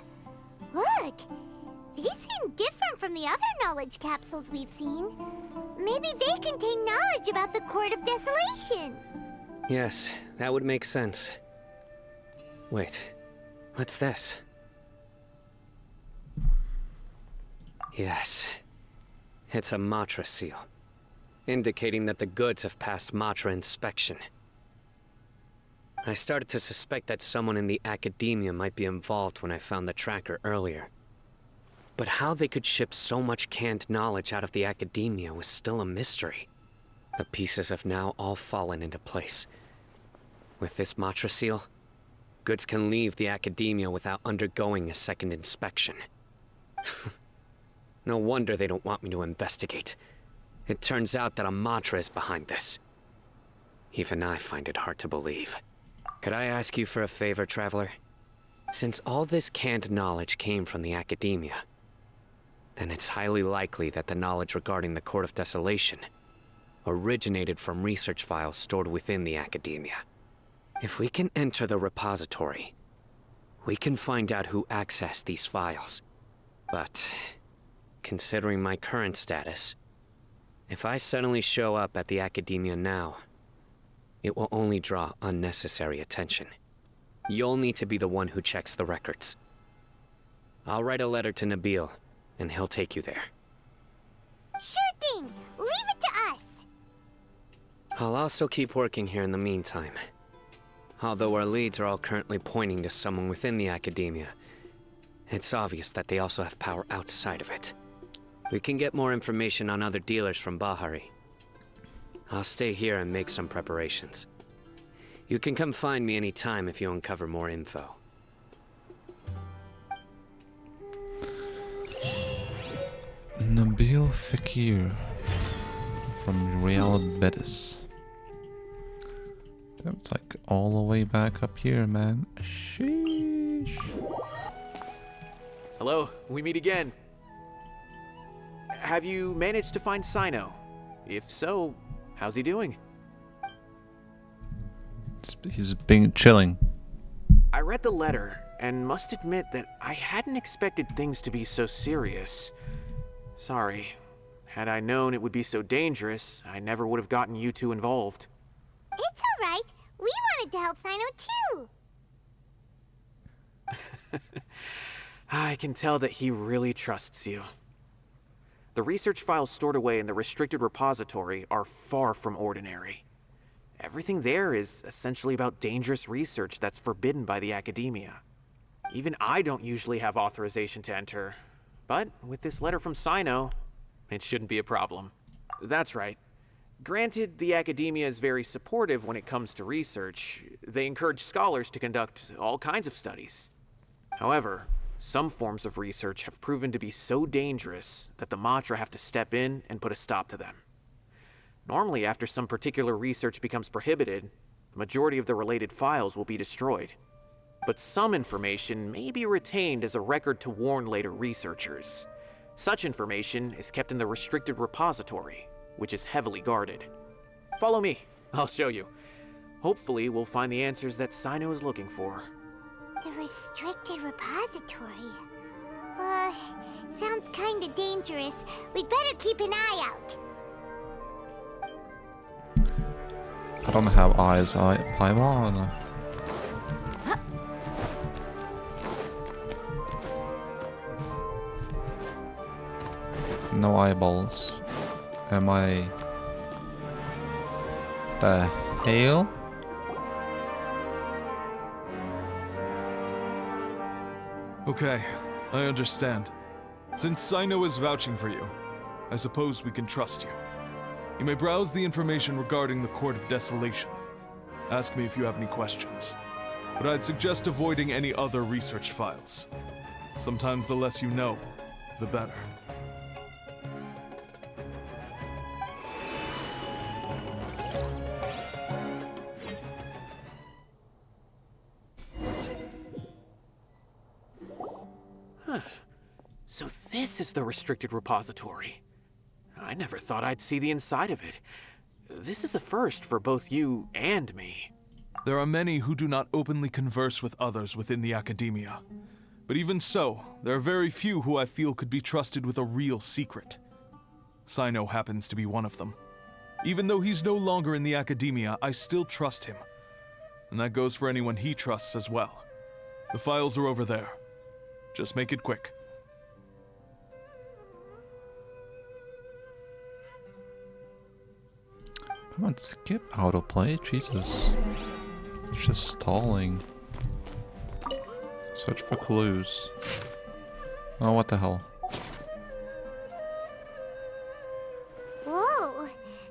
Look! These seem different from the other knowledge capsules we've seen. Maybe they contain knowledge about the Court of Desolation. Yes, that would make sense. Wait, what's this? Yes, it's a Matra seal, indicating that the goods have passed Matra inspection. I started to suspect that someone in the Academia might be involved when I found the tracker earlier. But how they could ship so much canned knowledge out of the Academia was still a mystery. The pieces have now all fallen into place. With this Matra seal, goods can leave the Academia without undergoing a second inspection. No wonder they don't want me to investigate. It turns out that a Matra is behind this. Even I find it hard to believe. Could I ask you for a favor, Traveler? Since all this canned knowledge came from the Academia, then it's highly likely that the knowledge regarding the Court of Desolation originated from research files stored within the Academia. If we can enter the repository, we can find out who accessed these files. But considering my current status, If I suddenly show up at the Academia now, it will only draw unnecessary attention. You'll need to be the one who checks the records. I'll write a letter to Nabil, and he'll take you there. Sure thing! Leave it to us! I'll also keep working here in the meantime. Although our leads are all currently pointing to someone within the Academia, it's obvious that they also have power outside of it. We can get more information on other dealers from Bahari. I'll stay here and make some preparations. You can come find me anytime if you uncover more info. Nabil Fakir from Real Betis. It's like all the way back up here, man. Sheesh. Hello, we meet again. Have you managed to find Sino? If so, how's he doing? He's being chilling. I read the letter and must admit that I hadn't expected things to be so serious. Sorry. Had I known it would be so dangerous, I never would have gotten you two involved. It's alright. We wanted to help Sino too. I can tell that he really trusts you. The research files stored away in the restricted repository are far from ordinary. Everything there is essentially about dangerous research that's forbidden by the Academia. Even I don't usually have authorization to enter, but with this letter from Sino, it shouldn't be a problem. That's right. Granted, the Academia is very supportive when it comes to research. They encourage scholars to conduct all kinds of studies. However, some forms of research have proven to be so dangerous that the Matra have to step in and put a stop to them. Normally, after some particular research becomes prohibited, the majority of the related files will be destroyed. But some information may be retained as a record to warn later researchers. Such information is kept in the restricted repository, which is heavily guarded. Follow me, I'll show you. Hopefully, we'll find the answers that Sino is looking for. The restricted repository. Sounds kinda dangerous. We'd better keep an eye out. I don't have eyes, Paimon. No eyeballs. Am I... the hell? Okay, I understand. Since Sino is vouching for you, I suppose we can trust you. You may browse the information regarding the Court of Desolation. Ask me if you have any questions. But I'd suggest avoiding any other research files. Sometimes the less you know, the better. So this is the restricted repository. I never thought I'd see the inside of it. This is a first for both you and me. There are many who do not openly converse with others within the Academia. But even so, there are very few who I feel could be trusted with a real secret. Sino happens to be one of them. Even though he's no longer in the Academia, I still trust him. And that goes for anyone he trusts as well. The files are over there. Just make it quick. Come on, skip autoplay, Jesus. It's just stalling. Search for clues. Oh, what the hell? Whoa,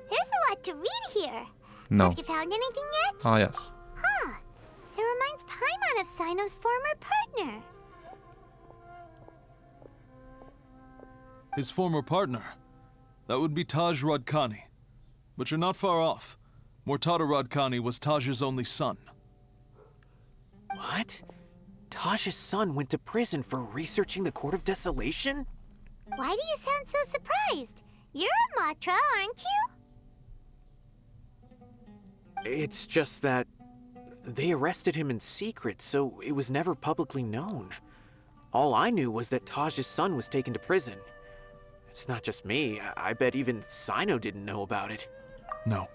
there's a lot to read here. No. Have you found anything yet? Ah, yes. Huh. It reminds Paimon of Sino's former partner. His former partner? That would be Taj Radkani. But you're not far off. Mortada Radkani was Taj's only son. What? Taj's son went to prison for researching the Court of Desolation? Why do you sound so surprised? You're a Matra, aren't you? It's just that they arrested him in secret, so it was never publicly known. All I knew was that Taj's son was taken to prison. It's not just me. I bet even Sino didn't know about it. No.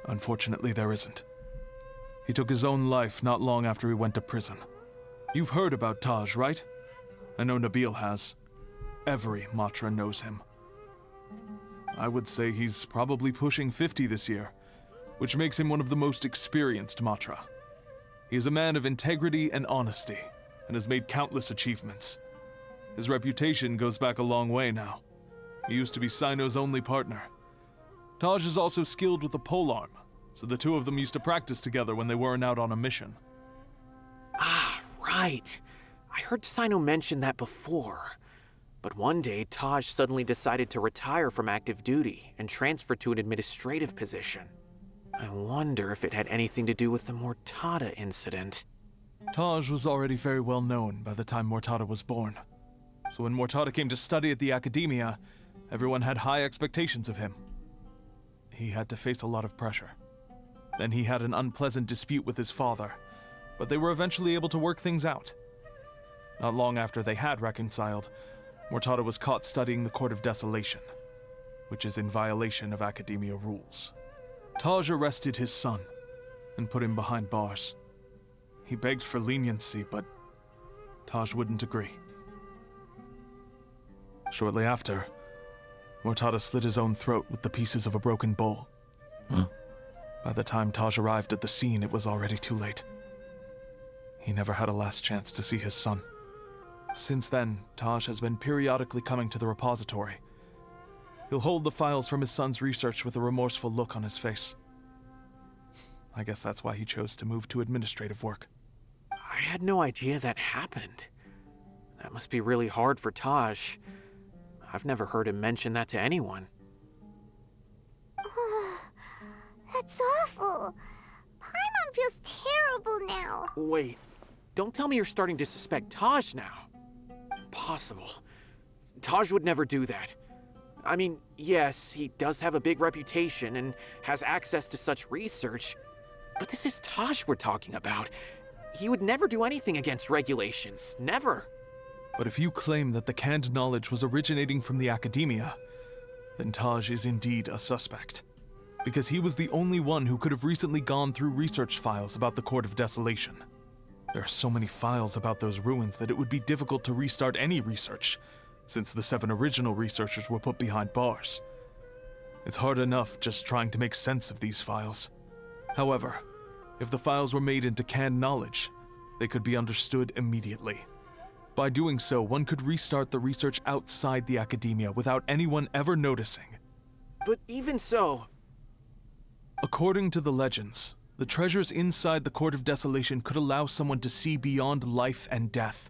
Unfortunately, there isn't. He took his own life not long after he went to prison. You've heard about Taj, right? I know Nabil has. Every Matra knows him. I would say he's probably pushing 50 this year, which makes him one of the most experienced Matra. He is a man of integrity and honesty, and has made countless achievements. His reputation goes back a long way now. He used to be Sino's only partner. Taj is also skilled with the polearm, so the two of them used to practice together when they weren't out on a mission. Ah, right. I heard Sino mention that before. But one day, Taj suddenly decided to retire from active duty and transfer to an administrative position. I wonder if it had anything to do with the Mortada incident. Taj was already very well known by the time Mortada was born. So when Mortada came to study at the Academia, everyone had high expectations of him. He had to face a lot of pressure. Then he had an unpleasant dispute with his father, but they were eventually able to work things out. Not long after they had reconciled, Mortada was caught studying the Court of Desolation, which is in violation of Academia rules. Taj arrested his son and put him behind bars. He begged for leniency, but Taj wouldn't agree. Shortly after, Mortada slit his own throat with the pieces of a broken bowl. Huh? By the time Taj arrived at the scene, it was already too late. He never had a last chance to see his son. Since then, Taj has been periodically coming to the repository. He'll hold the files from his son's research with a remorseful look on his face. I guess that's why he chose to move to administrative work. I had no idea that happened. That must be really hard for Taj. I've never heard him mention that to anyone. That's awful. Paimon feels terrible now. Wait, don't tell me you're starting to suspect Taj now. Impossible. Taj would never do that. I mean, yes, he does have a big reputation and has access to such research, but this is Taj we're talking about. He would never do anything against regulations. Never. But if you claim that the canned knowledge was originating from the Academia, then Taj is indeed a suspect. Because he was the only one who could have recently gone through research files about the Court of Desolation. There are so many files about those ruins that it would be difficult to restart any research, since the 7 original researchers were put behind bars. It's hard enough just trying to make sense of these files. However, if the files were made into canned knowledge, they could be understood immediately. By doing so, one could restart the research outside the Academia without anyone ever noticing. But even so... According to the legends, the treasures inside the Court of Desolation could allow someone to see beyond life and death,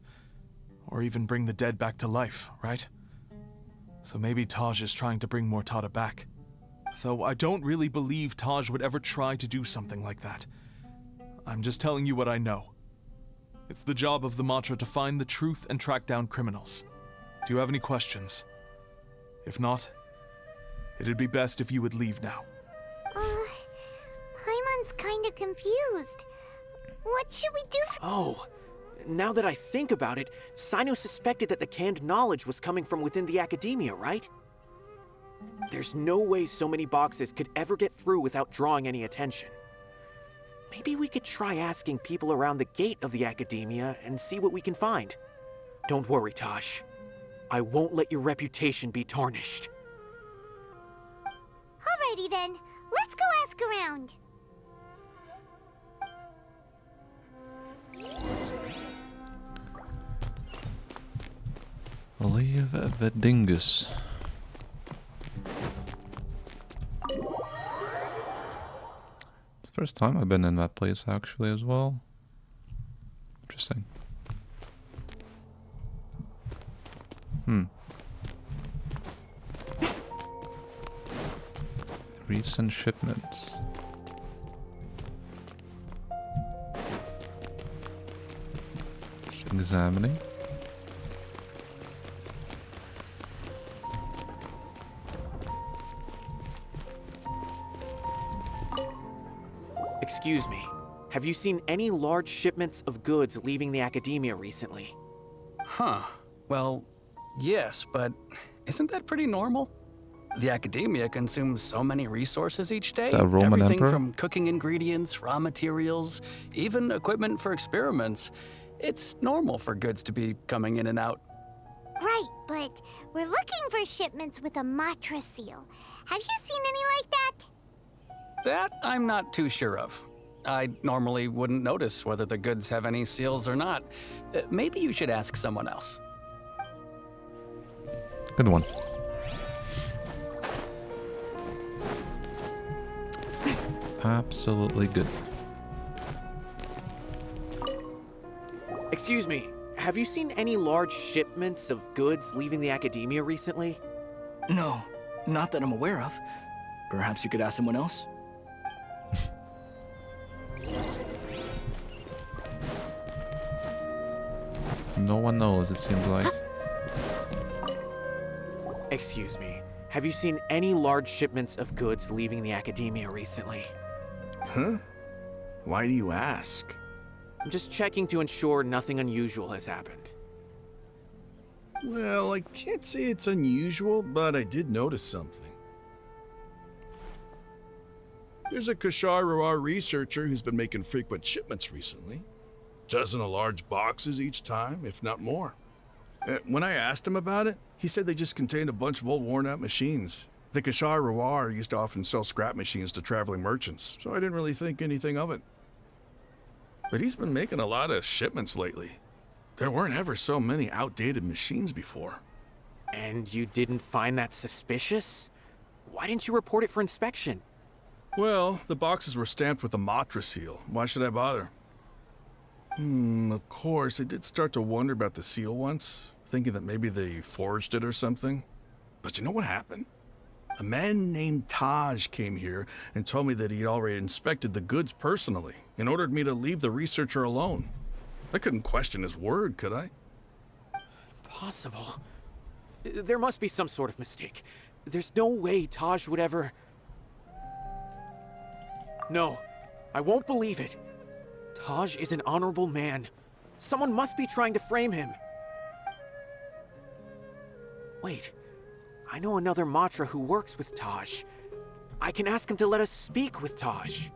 or even bring the dead back to life, right? So maybe Taj is trying to bring Mortada back. Though I don't really believe Taj would ever try to do something like that. I'm just telling you what I know. It's the job of the Matra to find the truth and track down criminals. Do you have any questions? If not, it'd be best if you would leave now. Paimon's kinda confused. What should we do for— Oh, now that I think about it, Sino suspected that the canned knowledge was coming from within the Academia, right? There's no way so many boxes could ever get through without drawing any attention. Maybe we could try asking people around the gate of the Academia and see what we can find. Don't worry, Taj. I won't let your reputation be tarnished. Alrighty then, let's go ask around. Leave the dingus. It's the first time I've been in that place actually as well. Interesting. Recent shipments. Just examining. Excuse me, have you seen any large shipments of goods leaving the Academia recently? Huh. Well, yes, but Isn't that pretty normal? The academia consumes so many resources each day. Is that a Roman Everything emperor? from cooking ingredients, raw materials, even equipment for experiments. It's normal for goods to be coming in and out. Right, but we're looking for shipments with a Matra seal. Have you seen any like that? That I'm not too sure of. I normally wouldn't notice whether the goods have any seals or not. Maybe you should ask someone else. Good one. Absolutely good. Excuse me, have you seen any large shipments of goods leaving the academia recently? No, not that I'm aware of. Perhaps you could ask someone else? No one knows, it seems like. Excuse me, have you seen any large shipments of goods leaving the academia recently? Huh? Why do you ask? I'm just checking to ensure nothing unusual has happened. Well, I can't say it's unusual, but I did notice something. There's a Kashar researcher who's been making frequent shipments recently. Dozen of large boxes each time, if not more. When I asked him about it, he said they just contained a bunch of old worn-out machines. The Kashar used to often sell scrap machines to traveling merchants, so I didn't really think anything of it. But he's been making a lot of shipments lately. There weren't ever so many outdated machines before. And you didn't find that suspicious? Why didn't you report it for inspection? Well, the boxes were stamped with a Matra seal. Why should I bother? Of course, I did start to wonder about the seal once, thinking that maybe they forged it or something. But you know what happened? A man named Taj came here and told me that he'd already inspected the goods personally and ordered me to leave the researcher alone. I couldn't question his word, could I? Impossible. There must be some sort of mistake. There's no way Taj would ever... No, I won't believe it. Taj is an honorable man. Someone must be trying to frame him. Wait, I know another Matra who works with Taj. I can ask him to let us speak with Taj.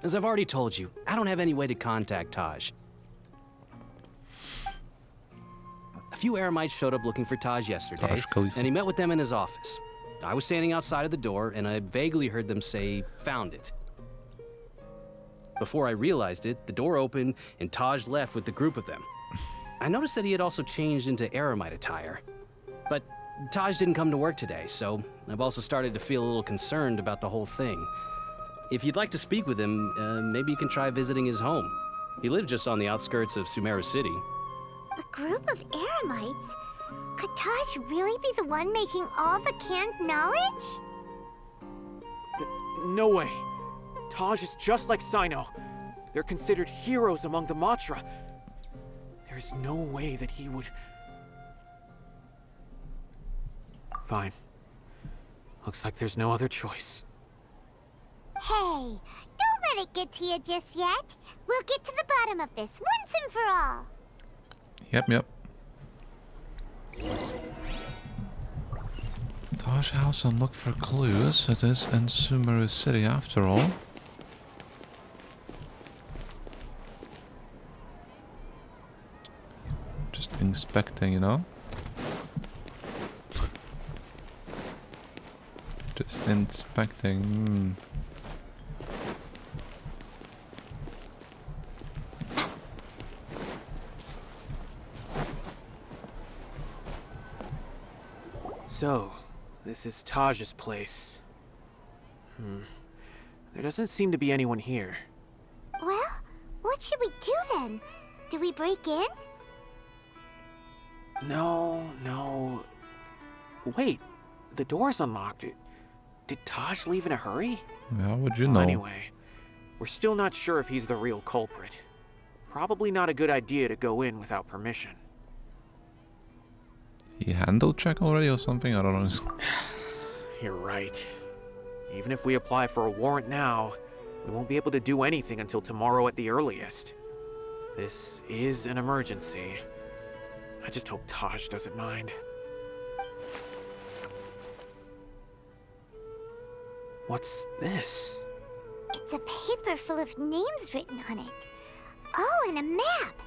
As I've already told you, I don't have any way to contact Taj. A few Eremites showed up looking for Taj yesterday, and he met with them in his office. I was standing outside of the door, and I vaguely heard them say, "Found it." Before I realized it, the door opened, and Taj left with the group of them. I noticed that he had also changed into Eremite attire. But Taj didn't come to work today, so I've also started to feel a little concerned about the whole thing. If you'd like to speak with him, maybe you can try visiting his home. He lives just on the outskirts of Sumeru City. A group of Eremites? Could Taj really be the one making all the canned knowledge? No way. Taj is just like Sino. They're considered heroes among the Matra. There's no way that he would... Fine. Looks like there's no other choice. Hey, don't let it get to you just yet. We'll get to the bottom of this once and for all. Yep. Taj House and look for clues. It is in Sumeru City after all. Just inspecting, you know? Just inspecting. So, this is Taj's place. There doesn't seem to be anyone here. Well, what should we do then? Do we break in? No. Wait, the door's unlocked. Did Taj leave in a hurry? How would you Well, know? anyway, we're still not sure if he's the real culprit. Probably not a good idea to go in without permission. He handle check already or something? I don't know. You're right. Even if we apply for a warrant now, we won't be able to do anything until tomorrow at the earliest. This is an emergency. I just hope Taj doesn't mind. What's this? It's a paper full of names written on it. Oh, and a map.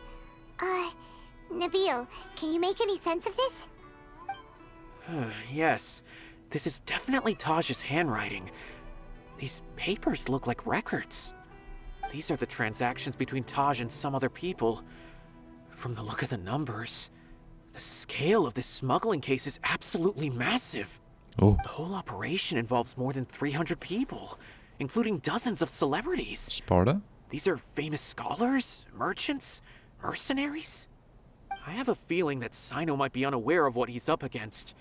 Nabil, can you make any sense of this? Yes, this is definitely Taj's handwriting. These papers look like records. These are the transactions between Taj and some other people. From the look of the numbers, the scale of this smuggling case is absolutely massive. Oh. The whole operation involves more than 300 people, including dozens of celebrities. Sparta? These are famous scholars, merchants, mercenaries. I have a feeling that Sino might be unaware of what he's up against.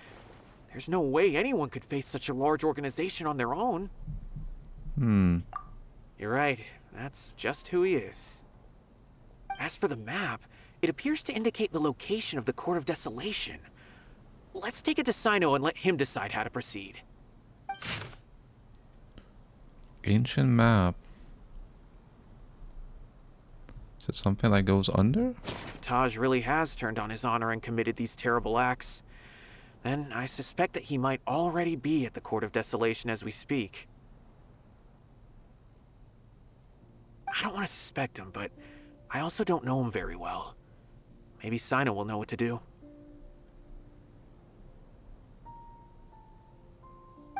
There's no way anyone could face such a large organization on their own. You're right, that's just who he is. As for the map, it appears to indicate the location of the Court of Desolation. Let's take it to Sino and let him decide how to proceed. Ancient map. Is it something that goes under? If Taj really has turned on his honor and committed these terrible acts, then I suspect that he might already be at the Court of Desolation as we speak. I don't want to suspect him, but I also don't know him very well. Maybe Sino will know what to do.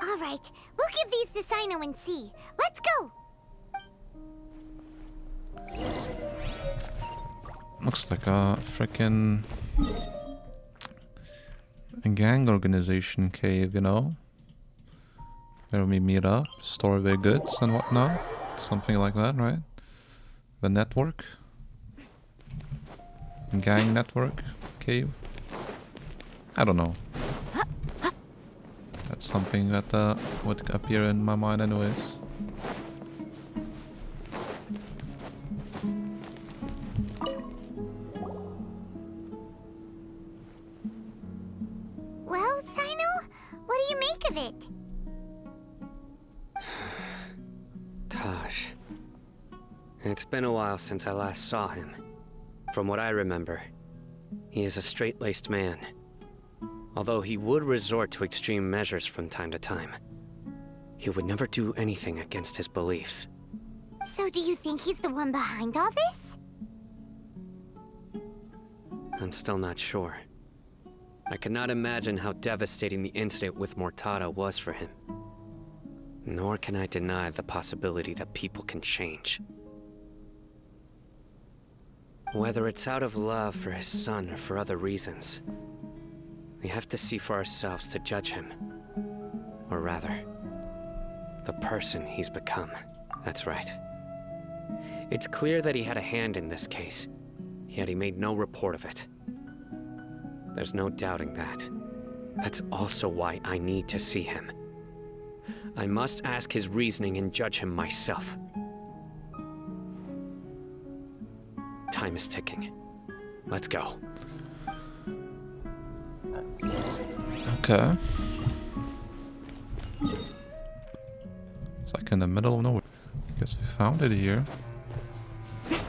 All right, we'll give these to Sino and see. Let's go! Looks like a frickin' gang organization cave, you know? Where we meet up, store their goods and whatnot. Something like that, right? The network? Gang network cave? I don't know. That's something that would appear in my mind anyways. Well, Sino, what do you make of it? Taj. It's been a while since I last saw him. From what I remember, he is a straight-laced man. Although he would resort to extreme measures from time to time, he would never do anything against his beliefs. So do you think he's the one behind all this? I'm still not sure. I cannot imagine how devastating the incident with Mortada was for him. Nor can I deny the possibility that people can change. Whether it's out of love for his son or for other reasons, we have to see for ourselves to judge him. Or rather, the person he's become. That's right. It's clear that he had a hand in this case, yet he made no report of it. There's no doubting that. That's also why I need to see him. I must ask his reasoning and judge him myself. Time is ticking. Let's go. Okay. It's like in the middle of nowhere. Guess we found it here. These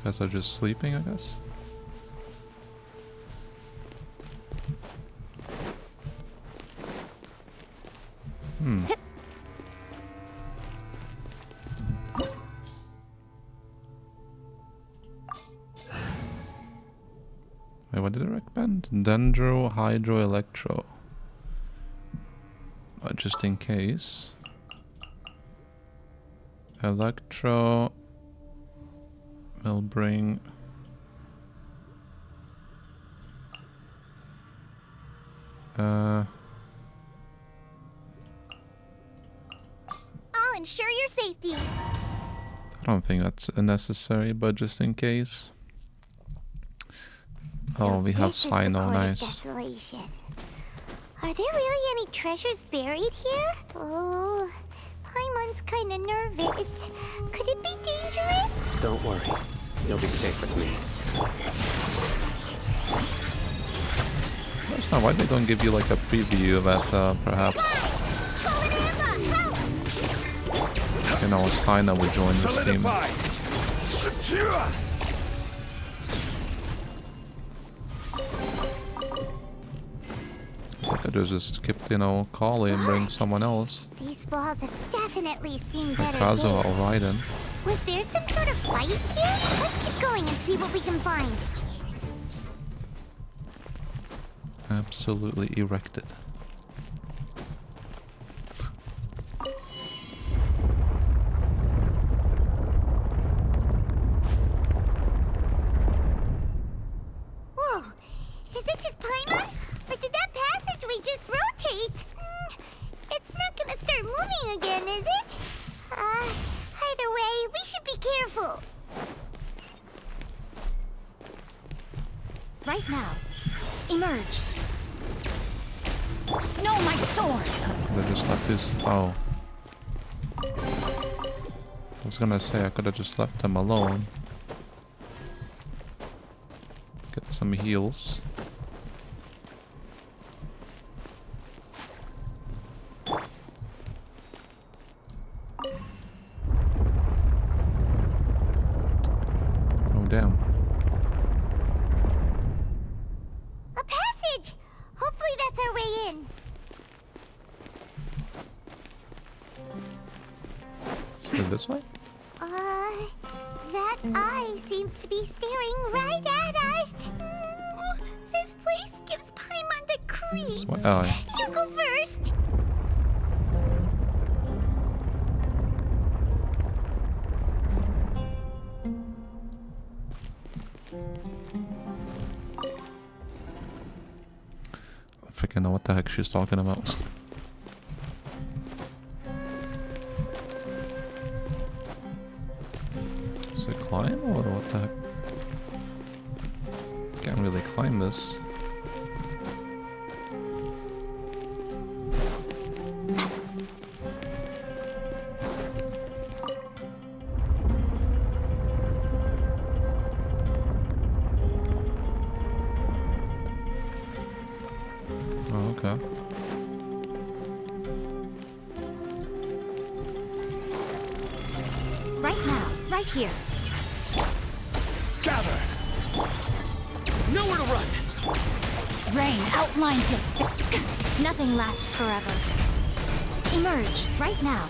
guys are just sleeping, I guess. Wait, what did I recommend? Dendro, Hydro, Electro. Just in case. Electro will bring... I'll ensure your safety. I don't think that's necessary, but just in case. Oh, we have Sino, nice. Desolation. Are there really any treasures buried here? Oh, Paimon's kinda nervous. Could it be dangerous? Don't worry. You'll be safe with me. There's understand why they don't give you like a preview of that, perhaps. You know, Sino would join this team. Secure. I could have just skipped, you know, Kali and bring someone else. These walls have definitely seen Like better Kazuha days. or Raiden. Was there some sort of fight here? Let's keep going and see what we can find. Absolutely erected. Whoa, is it just Paimon? Or did that passageway just rotate? It's not gonna start moving again, is it? Either way, we should be careful. Right now. Emerge. No, my sword! They just left his... Oh. I was gonna say I could have just left him alone. Get some heals. Oh damn. A passage! Hopefully that's our way in. Is it this way? That eye seems to be staring right at us. This place gives Paimon the creeps. What eye? You go first. I freaking know what the heck she's talking about. Is it climb or what the heck? Can't really climb this. Oh, okay. Right now. Right here. Gather. Nowhere to run. Rain outlines it. Nothing lasts forever. Emerge. Right now.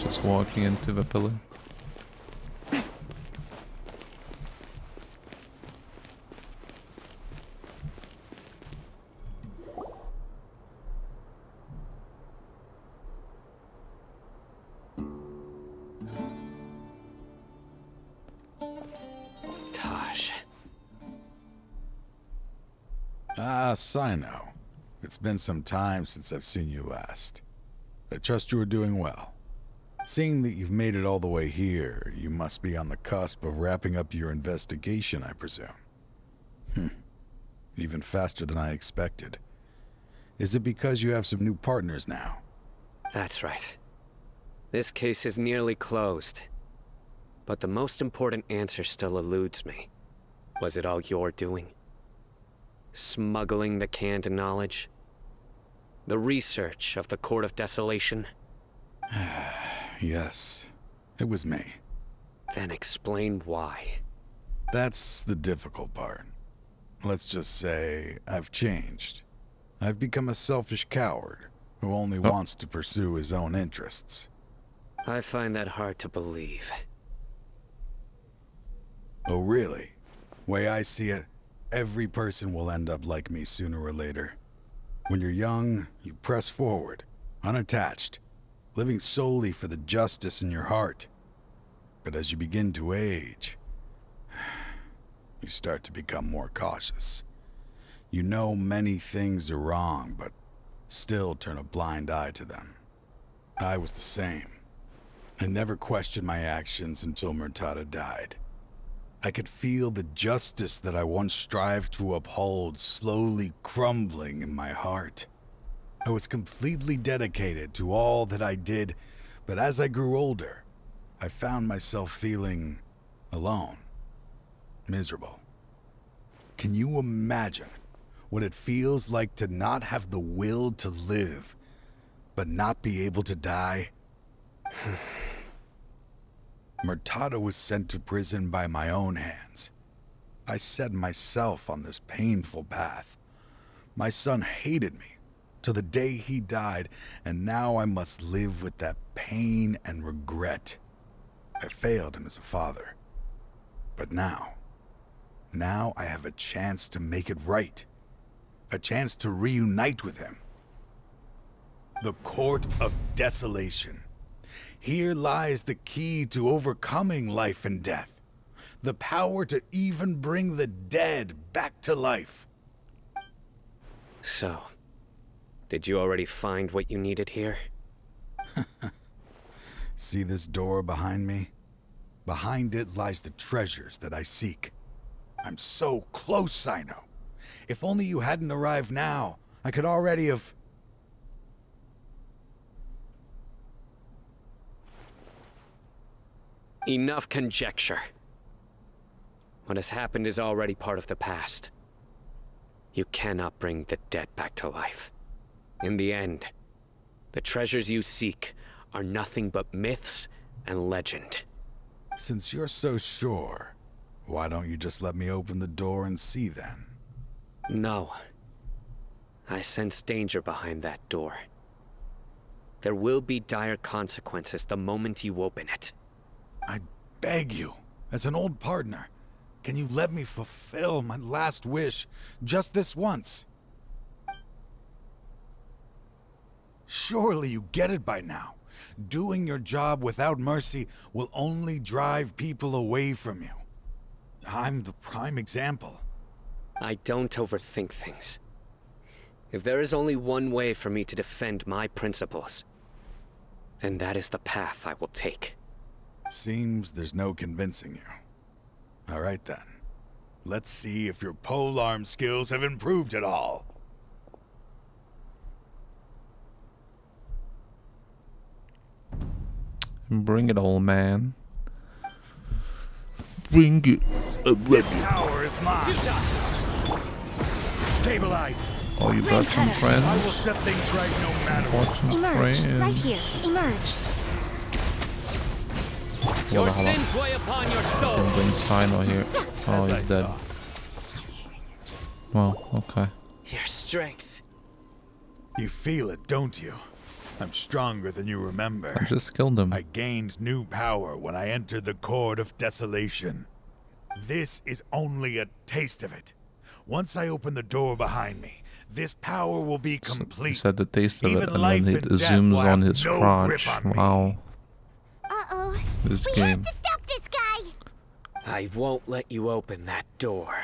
Just walking into the pillar. Taj. Ah, Sino. It's been some time since I've seen you last. I trust you are doing well. Seeing that you've made it all the way here, you must be on the cusp of wrapping up your investigation, I presume. Even faster than I expected. Is it because you have some new partners now? That's right. This case is nearly closed. But the most important answer still eludes me. Was it all your doing? Smuggling the canned knowledge? The research of the Court of Desolation? Yes, it was me. Then explain why. That's the difficult part. Let's just say I've changed. I've become a selfish coward who only wants to pursue his own interests. I find that hard to believe. Oh, really? Way I see it, every person will end up like me sooner or later. When you're young, you press forward, unattached, living solely for the justice in your heart. But as you begin to age, you start to become more cautious. You know many things are wrong, but still turn a blind eye to them. I was the same. I never questioned my actions until Murtada died. I could feel the justice that I once strived to uphold slowly crumbling in my heart. I was completely dedicated to all that I did, but as I grew older, I found myself feeling alone, miserable. Can you imagine what it feels like to not have the will to live, but not be able to die? Murtada was sent to prison by my own hands. I set myself on this painful path. My son hated me till the day he died, and now I must live with that pain and regret. I failed him as a father. But now I have a chance to make it right. A chance to reunite with him. The Court of Desolation. Here lies the key to overcoming life and death. The power to even bring the dead back to life. So, did you already find what you needed here? See this door behind me? Behind it lies the treasures that I seek. I'm so close, Sino. If only you hadn't arrived now, I could already have... Enough conjecture. What has happened is already part of the past. You cannot bring the dead back to life. In the end, the treasures you seek are nothing but myths and legend. Since you're so sure, why don't you just let me open the door and see then? No. I sense danger behind that door. There will be dire consequences the moment you open it. I beg you, as an old partner, can you let me fulfill my last wish just this once? Surely you get it by now. Doing your job without mercy will only drive people away from you. I'm the prime example. I don't overthink things. If there is only one way for me to defend my principles, then that is the path I will take. Seems there's no convincing you. All right then. Let's see if your polearm skills have improved at all. Bring it all, man. Bring it. This power is mine. Stabilize. Oh, you got some friends? I will set things right no matter what. Emerge. Right here. Emerge. Your sins weigh upon your soul. Can bring Sino here. Oh, he's dead. Well, okay. Your strength. You feel it, don't you? I'm stronger than you remember. I just killed him. I gained new power when I entered the Court of Desolation. This is only a taste of it. Once I open the door behind me, this power will be complete. He said the taste of Even it, and life then he and death zooms will on have his no crotch. grip on me. Wow. Uh-oh. This We game. have to stop this guy! I won't let you open that door.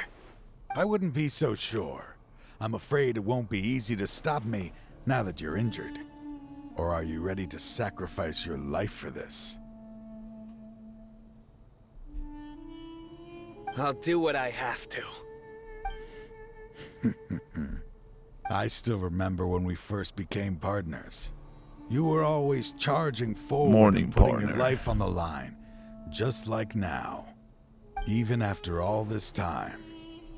I wouldn't be so sure. I'm afraid it won't be easy to stop me now that you're injured. Or are you ready to sacrifice your life for this? I'll do what I have to. I still remember when we first became partners. You were always charging forward and putting your life on the line, just like now. Even after all this time,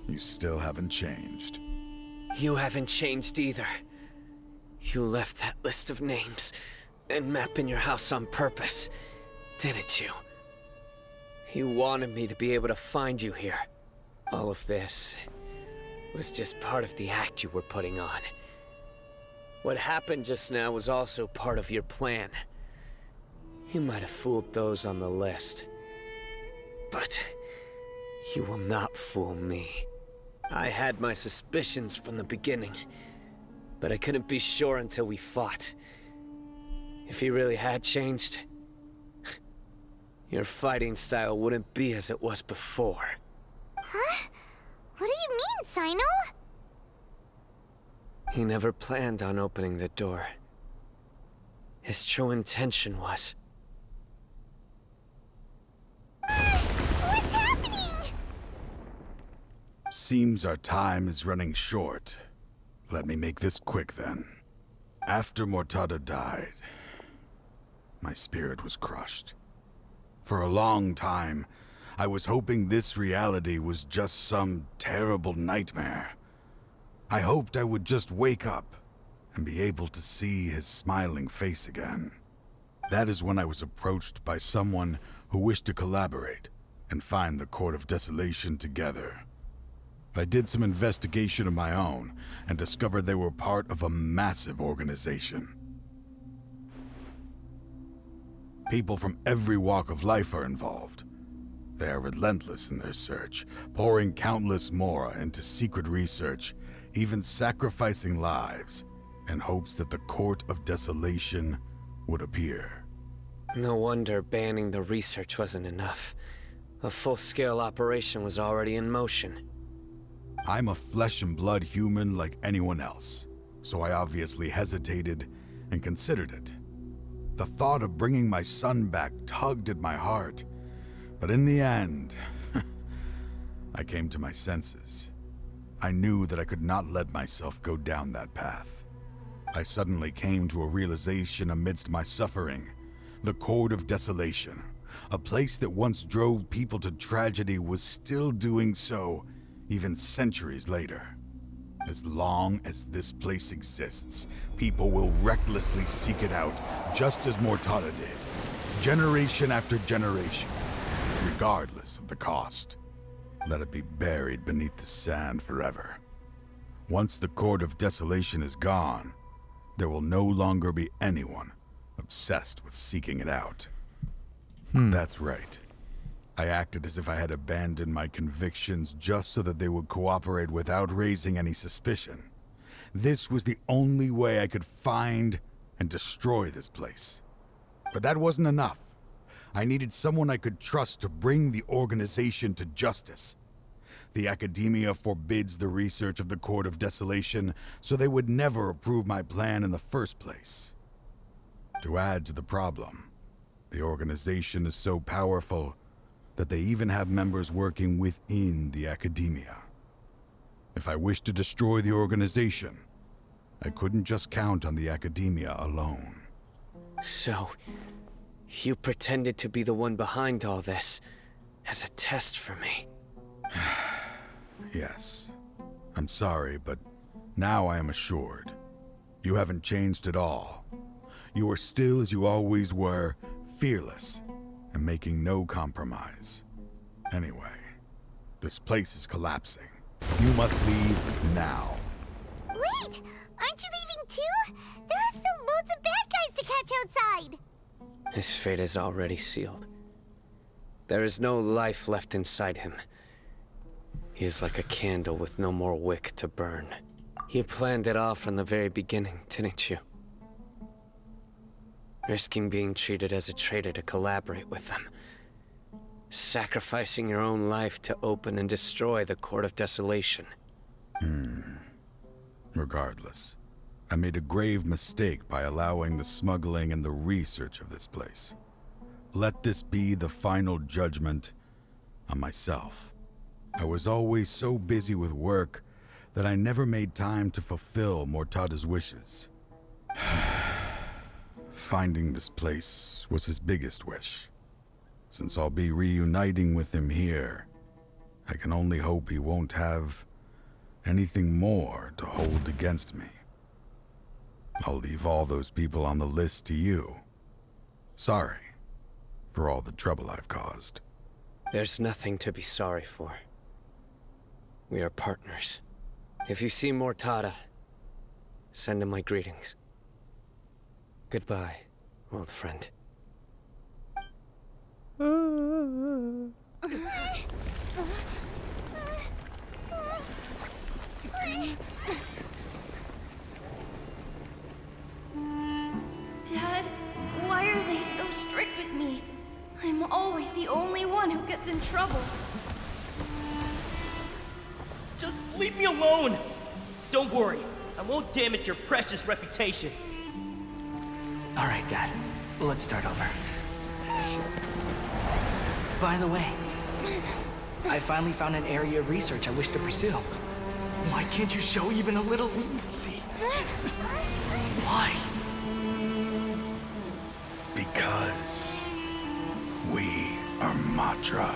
you still haven't changed. You haven't changed either. You left that list of names and map in your house on purpose, didn't you? You wanted me to be able to find you here. All of this was just part of the act you were putting on. What happened just now was also part of your plan. You might have fooled those on the list, but you will not fool me. I had my suspicions from the beginning, but I couldn't be sure until we fought. If he really had changed, your fighting style wouldn't be as it was before. Huh? What do you mean, Sino? He never planned on opening the door. His true intention was... What's happening? seems our time is running short. Let me make this quick then. After Mortada died, my spirit was crushed. For a long time, I was hoping this reality was just some terrible nightmare. I hoped I would just wake up and be able to see his smiling face again. That is when I was approached by someone who wished to collaborate and find the Court of Desolation together. I did some investigation of my own and discovered they were part of a massive organization. People from every walk of life are involved. They are relentless in their search, pouring countless mora into secret research, even sacrificing lives in hopes that the Court of Desolation would appear. No wonder banning the research wasn't enough. A full-scale operation was already in motion. I'm a flesh and blood human like anyone else, so I obviously hesitated and considered it. The thought of bringing my son back tugged at my heart, but in the end, I came to my senses. I knew that I could not let myself go down that path. I suddenly came to a realization amidst my suffering. The Court of Desolation, a place that once drove people to tragedy, was still doing so even centuries later. As long as this place exists, people will recklessly seek it out, just as Mortada did, generation after generation, regardless of the cost. Let it be buried beneath the sand forever. Once the Court of Desolation is gone, there will no longer be anyone obsessed with seeking it out. That's right. I acted as if I had abandoned my convictions just so that they would cooperate without raising any suspicion. This was the only way I could find and destroy this place. But that wasn't enough. I needed someone I could trust to bring the organization to justice. The Academia forbids the research of the Court of Desolation, so they would never approve my plan in the first place. To add to the problem, the organization is so powerful that they even have members working within the Academia. If I wished to destroy the organization, I couldn't just count on the Academia alone. So, you pretended to be the one behind all this, as a test for me. Yes. I'm sorry, but now I am assured. You haven't changed at all. You are still as you always were, fearless, and making no compromise. Anyway, this place is collapsing. You must leave now. Wait! Aren't you leaving too? There are still loads of bad guys to catch outside! His fate is already sealed. There is no life left inside him. He is like a candle with no more wick to burn. You planned it all from the very beginning, didn't you? Risking being treated as a traitor to collaborate with them. Sacrificing your own life to open and destroy the Court of Desolation. Regardless, I made a grave mistake by allowing the smuggling and the research of this place. Let this be the final judgment on myself. I was always so busy with work that I never made time to fulfill Mortada's wishes. Finding this place was his biggest wish. Since I'll be reuniting with him here, I can only hope he won't have anything more to hold against me. I'll leave all those people on the list to you. Sorry for all the trouble I've caused. There's nothing to be sorry for. We are partners. If you see Mortada, send him my greetings. Goodbye, old friend. Dad, why are they so strict with me? I'm always the only one who gets in trouble. Just leave me alone! Don't worry, I won't damage your precious reputation. All right, Dad. Let's start over. By the way, I finally found an area of research I wish to pursue. Why can't you show even a little leniency? Why? Because we are Matra.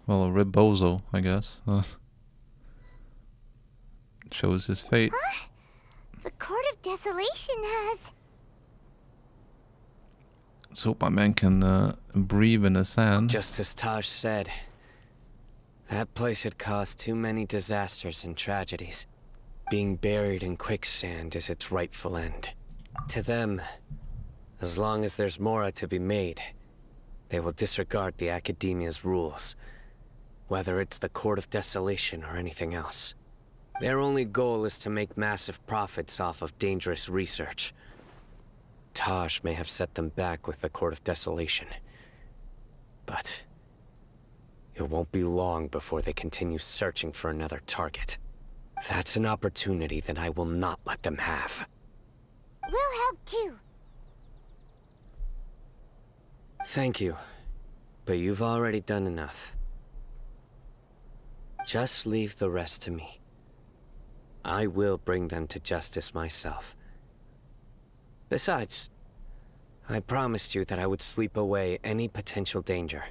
Well, a Rebozo, I guess. Shows his fate. Huh? The Court of Desolation has... Let's hope my man can breathe in the sand. Just as Taj said, that place had caused too many disasters and tragedies. Being buried in quicksand is its rightful end. To them, as long as there's Mora to be made, they will disregard the Academia's rules, whether it's the Court of Desolation or anything else. Their only goal is to make massive profits off of dangerous research. Taj may have set them back with the Court of Desolation, but it won't be long before they continue searching for another target. That's an opportunity that I will not let them have. We'll help too. Thank you, but you've already done enough. Just leave the rest to me. I will bring them to justice myself. Besides, I promised you that I would sweep away any potential danger.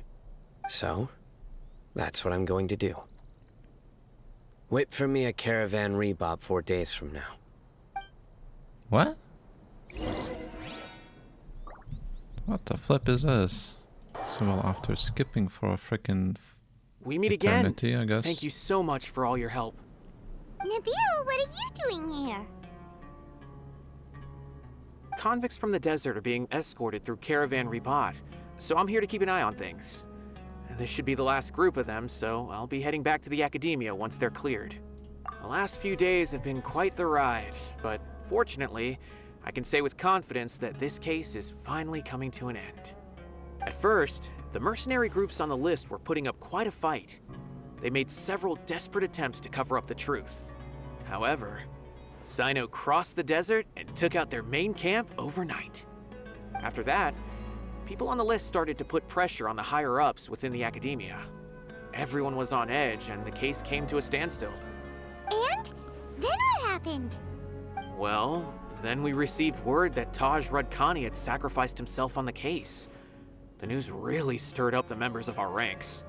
So, that's what I'm going to do. Wait for me at Caravan Rebob 4 days from now. What? What the flip is this? So well, after skipping for a frickin' We meet eternity, again. I guess. Thank you so much for all your help. Nabil, what are you doing here? Convicts from the desert are being escorted through Caravan Rebob, so I'm here to keep an eye on things. This should be the last group of them, so I'll be heading back to the Academia once they're cleared. The last few days have been quite the ride, but fortunately, I can say with confidence that this case is finally coming to an end. At first, the mercenary groups on the list were putting up quite a fight. They made several desperate attempts to cover up the truth. However, Sino crossed the desert and took out their main camp overnight. After that, people on the list started to put pressure on the higher-ups within the Academia. Everyone was on edge, and the case came to a standstill. And? Then what happened? Well, then we received word that Taj Rudkani had sacrificed himself on the case. The news really stirred up the members of our ranks.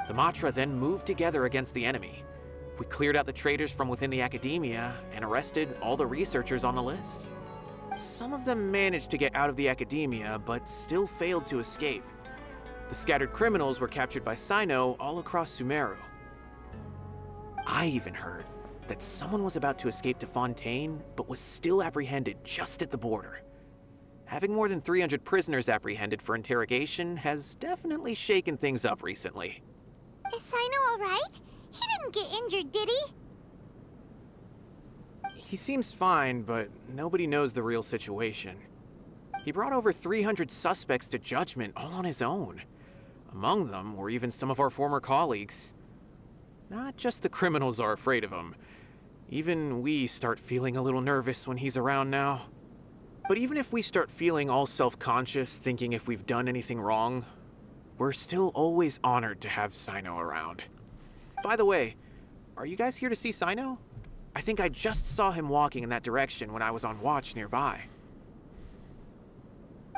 The Matra then moved together against the enemy. We cleared out the traitors from within the Academia and arrested all the researchers on the list. Some of them managed to get out of the Academia, but still failed to escape. The scattered criminals were captured by Sino all across Sumeru. I even heard that someone was about to escape to Fontaine, but was still apprehended just at the border. Having more than 300 prisoners apprehended for interrogation has definitely shaken things up recently. Is Sino alright? He didn't get injured, did he? He seems fine, but nobody knows the real situation. He brought over 300 suspects to judgment all on his own. Among them were even some of our former colleagues. Not just the criminals are afraid of him. Even we start feeling a little nervous when he's around now. But even if we start feeling all self-conscious, thinking if we've done anything wrong, we're still always honored to have Sino around. By the way, are you guys here to see Sino? I think I just saw him walking in that direction when I was on watch nearby.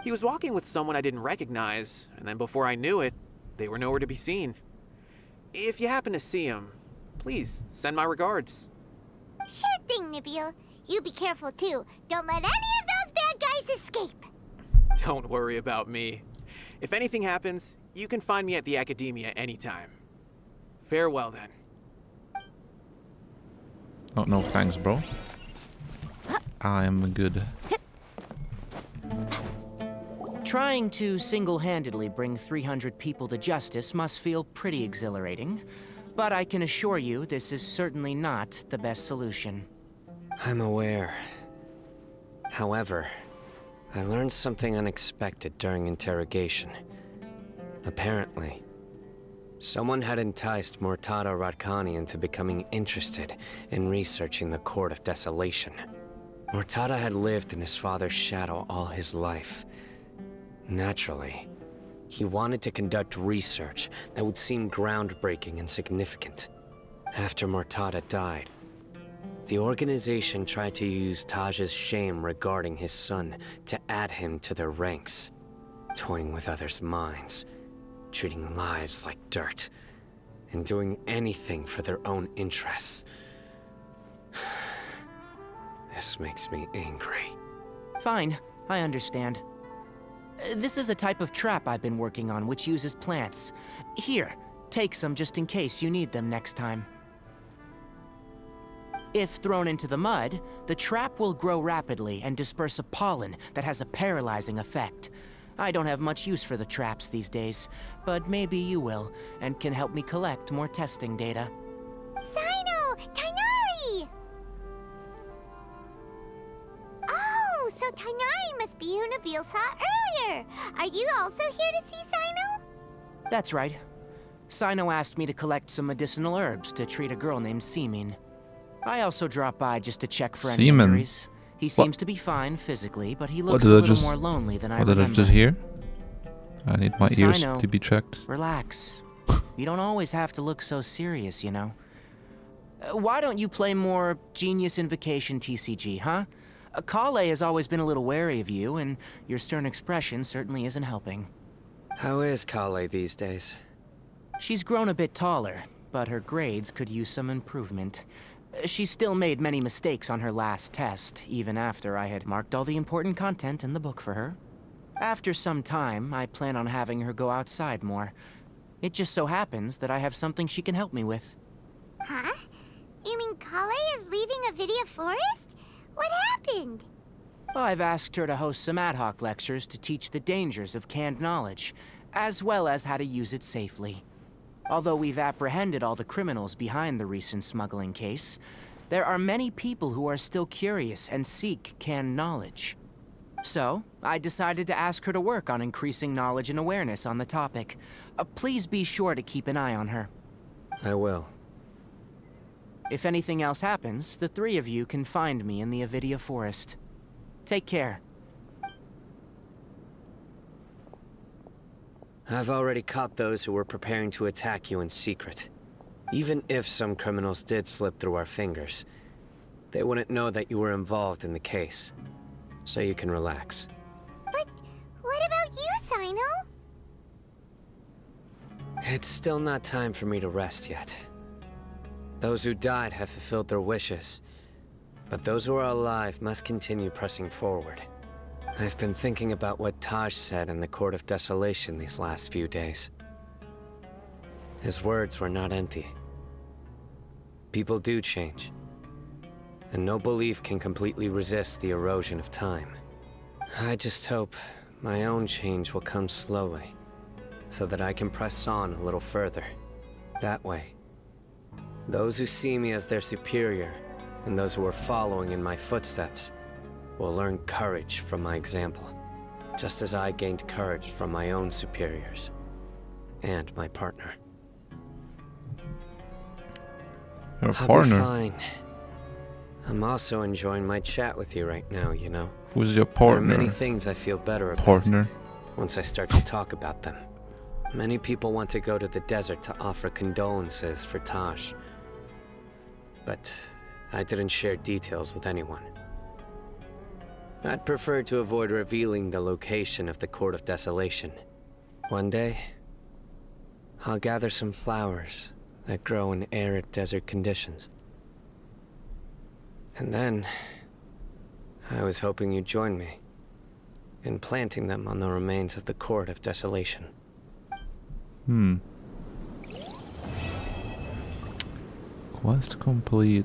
He was walking with someone I didn't recognize, and then before I knew it, they were nowhere to be seen. If you happen to see him, please send my regards. Sure thing, Nabil. You be careful too. Don't let any of those bad guys escape. Don't worry about me. If anything happens, you can find me at the Academia anytime. Farewell then. Oh, no thanks, bro. I am good. Trying to single-handedly bring 300 people to justice must feel pretty exhilarating, but I can assure you this is certainly not the best solution. I'm aware. However, I learned something unexpected during interrogation. Apparently, someone had enticed Murtada Radkani into becoming interested in researching the Court of Desolation. Mortada had lived in his father's shadow all his life. Naturally, he wanted to conduct research that would seem groundbreaking and significant. After Mortada died, the organization tried to use Taj's shame regarding his son to add him to their ranks, toying with others' minds, treating lives like dirt, and doing anything for their own interests. This makes me angry. Fine, I understand. This is a type of trap I've been working on which uses plants. Here, take some just in case you need them next time. If thrown into the mud, the trap will grow rapidly and disperse a pollen that has a paralyzing effect. I don't have much use for the traps these days, but maybe you will, and can help me collect more testing data. Sino! Tainari! Oh, so Tainari must be who Nabil saw earlier. Are you also here to see Sino? That's right. Sino asked me to collect some medicinal herbs to treat a girl named Seamin. I also dropped by just to check for any injuries. He seems to be fine physically, but he looks a little more lonely than I remember. What did I just hear? I need my ears Sino, to be checked. Relax. You don't always have to look so serious, you know. Why don't you play more Genius Invocation TCG, huh? Kale has always been a little wary of you, and your stern expression certainly isn't helping. How is Kale these days? She's grown a bit taller, but her grades could use some improvement. She still made many mistakes on her last test, even after I had marked all the important content in the book for her. After some time, I plan on having her go outside more. It just so happens that I have something she can help me with. Huh? You mean Kale is leaving Avidia Forest? What happened? I've asked her to host some ad hoc lectures to teach the dangers of canned knowledge, as well as how to use it safely. Although we've apprehended all the criminals behind the recent smuggling case, there are many people who are still curious and seek canned knowledge. So, I decided to ask her to work on increasing knowledge and awareness on the topic. Please be sure to keep an eye on her. I will. If anything else happens, the three of you can find me in the Avidia Forest. Take care. I've already caught those who were preparing to attack you in secret. Even if some criminals did slip through our fingers, they wouldn't know that you were involved in the case. So you can relax. But what about you, Sino? It's still not time for me to rest yet. Those who died have fulfilled their wishes, but those who are alive must continue pressing forward. I've been thinking about what Taj said in the Court of Desolation these last few days. His words were not empty. People do change, and no belief can completely resist the erosion of time. I just hope my own change will come slowly, so that I can press on a little further. That way, those who see me as their superior, and those who are following in my footsteps, will learn courage from my example, just as I gained courage from my own superiors, and my partner. Your I'll partner? be fine. I'm also enjoying my chat with you right now, you know. Who's your partner? There are many things I feel better about Partner? once I start to talk about them. Many people want to go to the desert to offer condolences for Taj, but I didn't share details with anyone. I'd prefer to avoid revealing the location of the Court of Desolation. One day, I'll gather some flowers that grow in arid desert conditions. And then, I was hoping you'd join me in planting them on the remains of the Court of Desolation. Quest complete.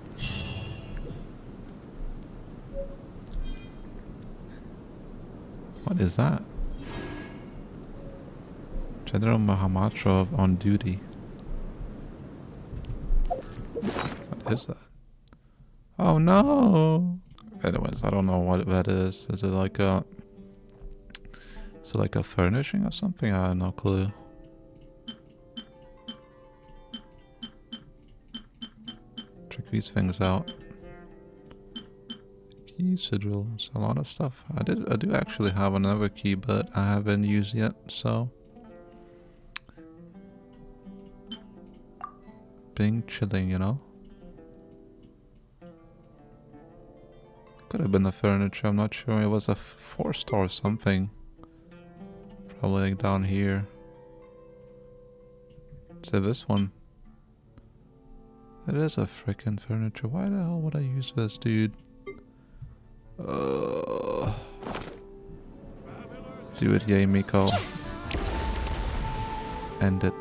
What is that? General Mahamachov on duty. What is that? Oh no! Anyways, I don't know what that is. Is it like a... Is it like a furnishing or something? I have no clue. Check these things out. sigils, a lot of stuff. I do actually have another key, but I haven't used yet, so being chilling, you know. Could have been the furniture, I'm not sure. It was a 4-star or something. Probably like down here. Say this one. It is a freaking furniture. Why the hell would I use this, dude? Do it, yay, Miko. End it.